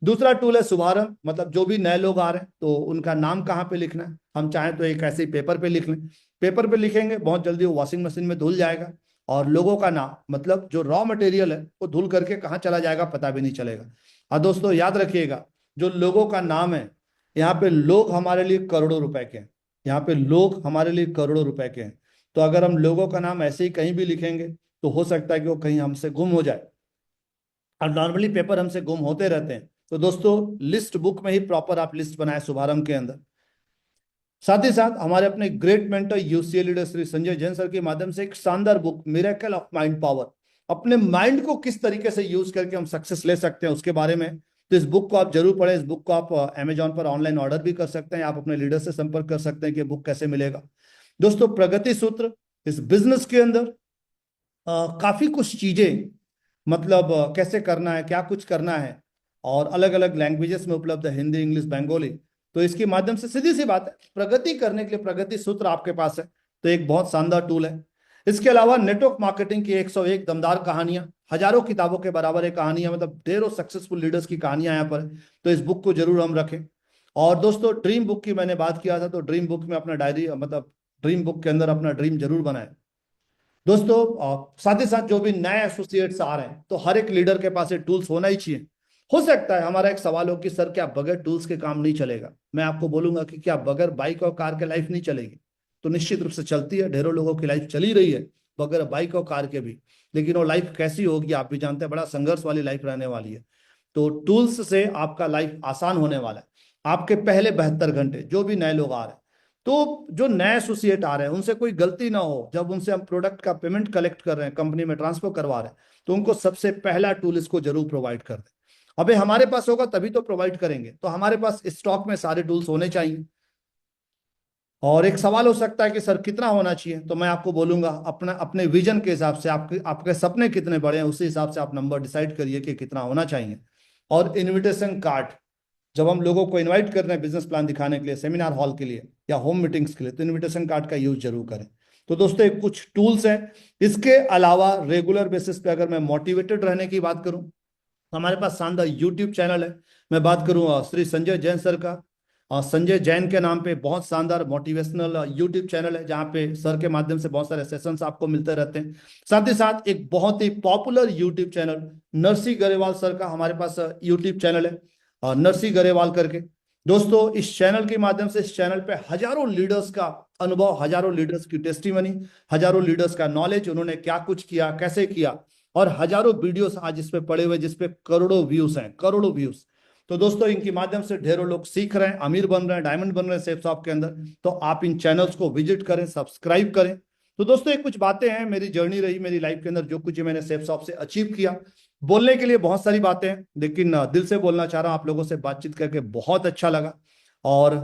दूसरा टूल है शुभारंभ, मतलब जो भी नए लोग आ रहे हैं तो उनका नाम कहाँ पे लिखना है, हम चाहें तो एक ऐसे ही पेपर पे लिख लें। पेपर पे लिखेंगे बहुत जल्दी वो वॉशिंग मशीन में धुल जाएगा, और लोगों का नाम मतलब जो रॉ मटेरियल है वो धुल करके कहाँ चला जाएगा पता भी नहीं चलेगा। और दोस्तों याद रखिएगा, जो लोगों का नाम है, यहाँ पे लोग हमारे लिए करोड़ों रुपए के हैं, यहाँ पे लोग हमारे लिए करोड़ों रुपए के हैं। तो अगर हम लोगों का नाम ऐसे ही कहीं भी लिखेंगे तो हो सकता है कि वो कहीं हमसे गुम हो जाए, और नॉर्मली पेपर हमसे गुम होते रहते हैं। तो दोस्तों लिस्ट बुक में ही प्रॉपर आप लिस्ट बनाए शुभारंभ के अंदर। साथ ही साथ हमारे अपने great mentor UCL leader Shri Sanjay Jain sir के माध्यम से एक शानदार book miracle of mind power, अपने माइंड को किस तरीके से यूज करके हम सक्सेस ले सकते हैं उसके बारे में तो इस बुक को आप जरूर पढ़ें। इस बुक को आप अमेजॉन पर ऑनलाइन ऑर्डर भी कर सकते हैं, आप अपने लीडर से संपर्क कर सकते हैं कि बुक कैसे मिलेगा। दोस्तों, प्रगति सूत्र इस बिजनेस के अंदर काफी कुछ चीजें, मतलब कैसे करना है, क्या कुछ करना है, और अलग अलग लैंग्वेजेस में उपलब्ध है, हिंदी, इंग्लिश, बंगाली। तो इसके माध्यम से सीधी सी बात है, प्रगति करने के लिए प्रगति सूत्र आपके पास है तो एक बहुत शानदार टूल है। इसके अलावा नेटवर्क मार्केटिंग की 101 दमदार कहानियां, हजारों किताबों के बराबर एक कहानियां, मतलब ढेरों सक्सेसफुल लीडर्स की कहानियां यहाँ पर है। तो इस बुक को जरूर हम रखें। और दोस्तों, ड्रीम बुक की मैंने बात किया था, तो ड्रीम बुक में अपना डायरी, मतलब ड्रीम बुक के अंदर अपना ड्रीम जरूर बनाए। दोस्तों, साथ ही साथ जो भी नए एसोसिएट्स आ रहे हैं, तो हर एक लीडर के पास ये टूल्स होना ही चाहिए। हो सकता है हमारा एक सवाल हो कि सर क्या बगैर टूल्स के काम नहीं चलेगा? मैं आपको बोलूंगा कि क्या बगैर बाइक और कार के लाइफ नहीं चलेगी? तो निश्चित रूप से चलती है, ढेरों लोगों की लाइफ चली रही है बगैर बाइक और कार के भी। लेकिन वो लाइफ कैसी होगी आप भी जानते हैं, बड़ा संघर्ष वाली लाइफ रहने वाली है। तो टूल्स से आपका लाइफ आसान होने वाला है। आपके पहले 72 घंटे, जो भी नए लोग आ रहे हैं, तो जो नए एसोसिएट आ रहे हैं उनसे कोई गलती ना हो, जब उनसे हम प्रोडक्ट का पेमेंट कलेक्ट कर रहे हैं, कंपनी में ट्रांसफर करवा रहे हैं, तो उनको सबसे पहला टूल इसको जरूर प्रोवाइड कर दें। अबे हमारे पास होगा तभी तो प्रोवाइड करेंगे, तो हमारे पास स्टॉक में सारे टूल्स होने चाहिए। और एक सवाल हो सकता है कि सर कितना होना चाहिए, तो मैं आपको बोलूंगा अपने विजन के हिसाब से, आपके सपने कितने बड़े हैं उसी हिसाब से आप नंबर डिसाइड करिए कि कितना होना चाहिए। और इनविटेशन कार्ड, जब हम लोगों को इनवाइट कर रहे हैं बिजनेस प्लान दिखाने के लिए, सेमिनार हॉल के लिए या होम मीटिंग्स के लिए, तो इनविटेशन कार्ड का यूज जरूर करें। तो दोस्तों, एक कुछ टूल्स हैं। इसके अलावा रेगुलर बेसिस पे अगर मैं मोटिवेटेड रहने की बात करूं, हमारे पास शानदार यूट्यूब चैनल है। मैं बात करूं श्री संजय जैन सर का, संजय जैन के नाम पे बहुत शानदार मोटिवेशनल यूट्यूब चैनल है, जहां पे सर के माध्यम से बहुत सारे सेशंस आपको मिलते रहते हैं। साथ ही साथ एक बहुत ही popular YouTube channel Narsi Grewal sir का हमारे पास यूट्यूब चैनल है, नरसी गरेवाल करके। दोस्तों, इस चैनल के माध्यम से, इस चैनल पे हजारों लीडर्स का अनुभव, हजारों लीडर्स की टेस्टिमनी, हजारों लीडर्स का नॉलेज, उन्होंने क्या कुछ किया, कैसे किया, और हजारों वीडियोस आज इस पे पड़े हुए, जिसपे करोड़ों व्यूज हैं, करोड़ों व्यूज। तो दोस्तों, इनकी माध्यम से ढेरों लोग सीख रहे हैं, अमीर बन रहे हैं, डायमंड बन रहे हैं सेफ शॉप के अंदर। तो आप इन चैनल्स को विजिट करें, सब्सक्राइब करें। तो दोस्तों, ये कुछ बातें हैं, मेरी जर्नी रही मेरी लाइफ के अंदर, जो कुछ मैंने सेफ शॉप से अचीव किया। बोलने के लिए बहुत सारी बातें हैं, लेकिन दिल से बोलना चाह रहा हूं, आप लोगों से बातचीत करके बहुत अच्छा लगा। और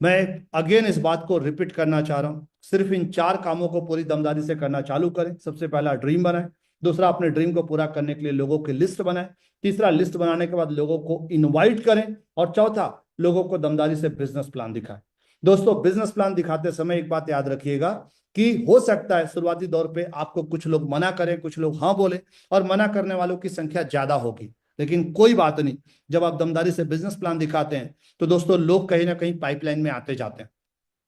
मैं अगेन इस बात को रिपीट करना चाह रहा हूं, सिर्फ इन 4 कामों को पूरी दमदारी से करना चालू करें। सबसे पहला, ड्रीम बनाएं। दूसरा, अपने ड्रीम को पूरा करने के लिए लोगों की लिस्ट बनाएं। तीसरा, लिस्ट बनाने के बाद लोगों को इनवाइट करें। और चौथा, लोगों को दमदारी से बिजनेस प्लान दिखाएं। दोस्तों, बिजनेस प्लान दिखाते समय एक बात याद रखिएगा कि हो सकता है शुरुआती दौर पे आपको कुछ लोग मना करें, कुछ लोग हाँ बोले, और मना करने वालों की संख्या ज्यादा होगी। लेकिन कोई बात नहीं, जब आप दमदारी से बिजनेस प्लान दिखाते हैं, तो दोस्तों लोग कहीं ना कहीं पाइपलाइन में आते जाते हैं।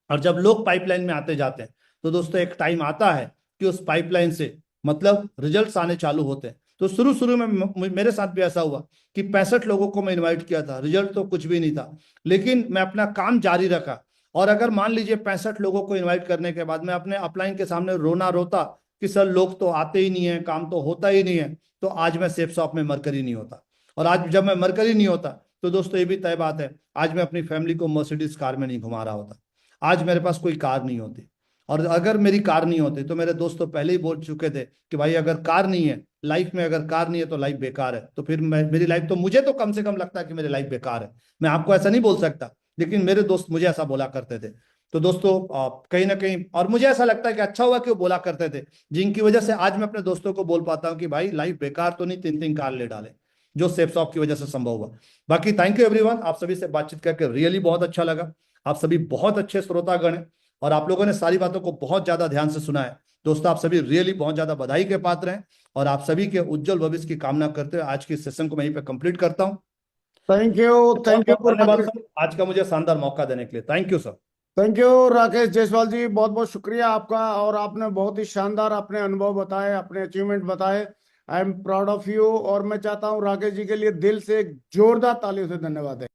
और जब लोग पाइपलाइन में आते जाते हैं, तो दोस्तों एक टाइम आता है कि उस पाइपलाइन से मतलब रिजल्ट्स आने चालू होते हैं। तो शुरू में मेरे साथ भी ऐसा हुआ कि 65 लोगों को मैं इनवाइट किया था, रिजल्ट तो कुछ भी नहीं था, लेकिन मैं अपना काम जारी रखा। और अगर मान लीजिए 65 लोगों को इनवाइट करने के बाद मैं अपने अपलाइन के सामने रोना रोता कि सर लोग तो आते ही नहीं है, काम तो होता ही नहीं है, तो आज मैं सेफ शॉप में मरकरी नहीं होता। और आज जब मैं मरकरी नहीं होता, तो दोस्तों ये भी तय बात है, आज मैं अपनी फैमिली को मर्सिडीज कार में नहीं घुमा रहा होता, आज मेरे पास कोई कार नहीं होती। और अगर मेरी कार नहीं होती, तो मेरे दोस्त तो पहले ही बोल चुके थे कि भाई अगर कार नहीं है लाइफ में, अगर कार नहीं है तो लाइफ बेकार है। तो फिर मेरी लाइफ, तो मुझे तो कम से कम लगता है कि मेरी लाइफ बेकार है। मैं आपको ऐसा नहीं बोल सकता, लेकिन मेरे दोस्त मुझे ऐसा बोला करते थे। तो दोस्तों कहीं ना कहीं, और मुझे ऐसा लगता है कि अच्छा हुआ कि वो बोला करते थे, जिनकी वजह से आज मैं अपने दोस्तों को बोल पाता हूँ कि भाई लाइफ बेकार तो नहीं, 3 कार ले डाले, जो सेफ शॉप की वजह से संभव हुआ। बाकी थैंक यू एवरीवन, आप सभी से बातचीत करके रियली बहुत अच्छा लगा। आप सभी बहुत अच्छे श्रोतागण हैं, और आप लोगों ने सारी बातों को बहुत ज्यादा ध्यान से सुना है। दोस्तों, आप सभी रियली बहुत ज्यादा बधाई के पात्र हैं, और आप सभी के उज्जवल भविष्य की कामना करते हुए आज की सेशन को मैं यहीं पे कंप्लीट करता हूं। थैंक यू धन्यवाद सर, आज का मुझे शानदार मौका देने के लिए। Thank you sir. Thank you Rakesh Jaiswal ji, बहुत बहुत शुक्रिया आपका। और आपने बहुत ही शानदार अपने अनुभव बताए, अपने अचीवमेंट बताए। I am proud of you. और मैं चाहता हूं राकेश जी के लिए दिल से एक जोरदार तालियों से धन्यवाद है।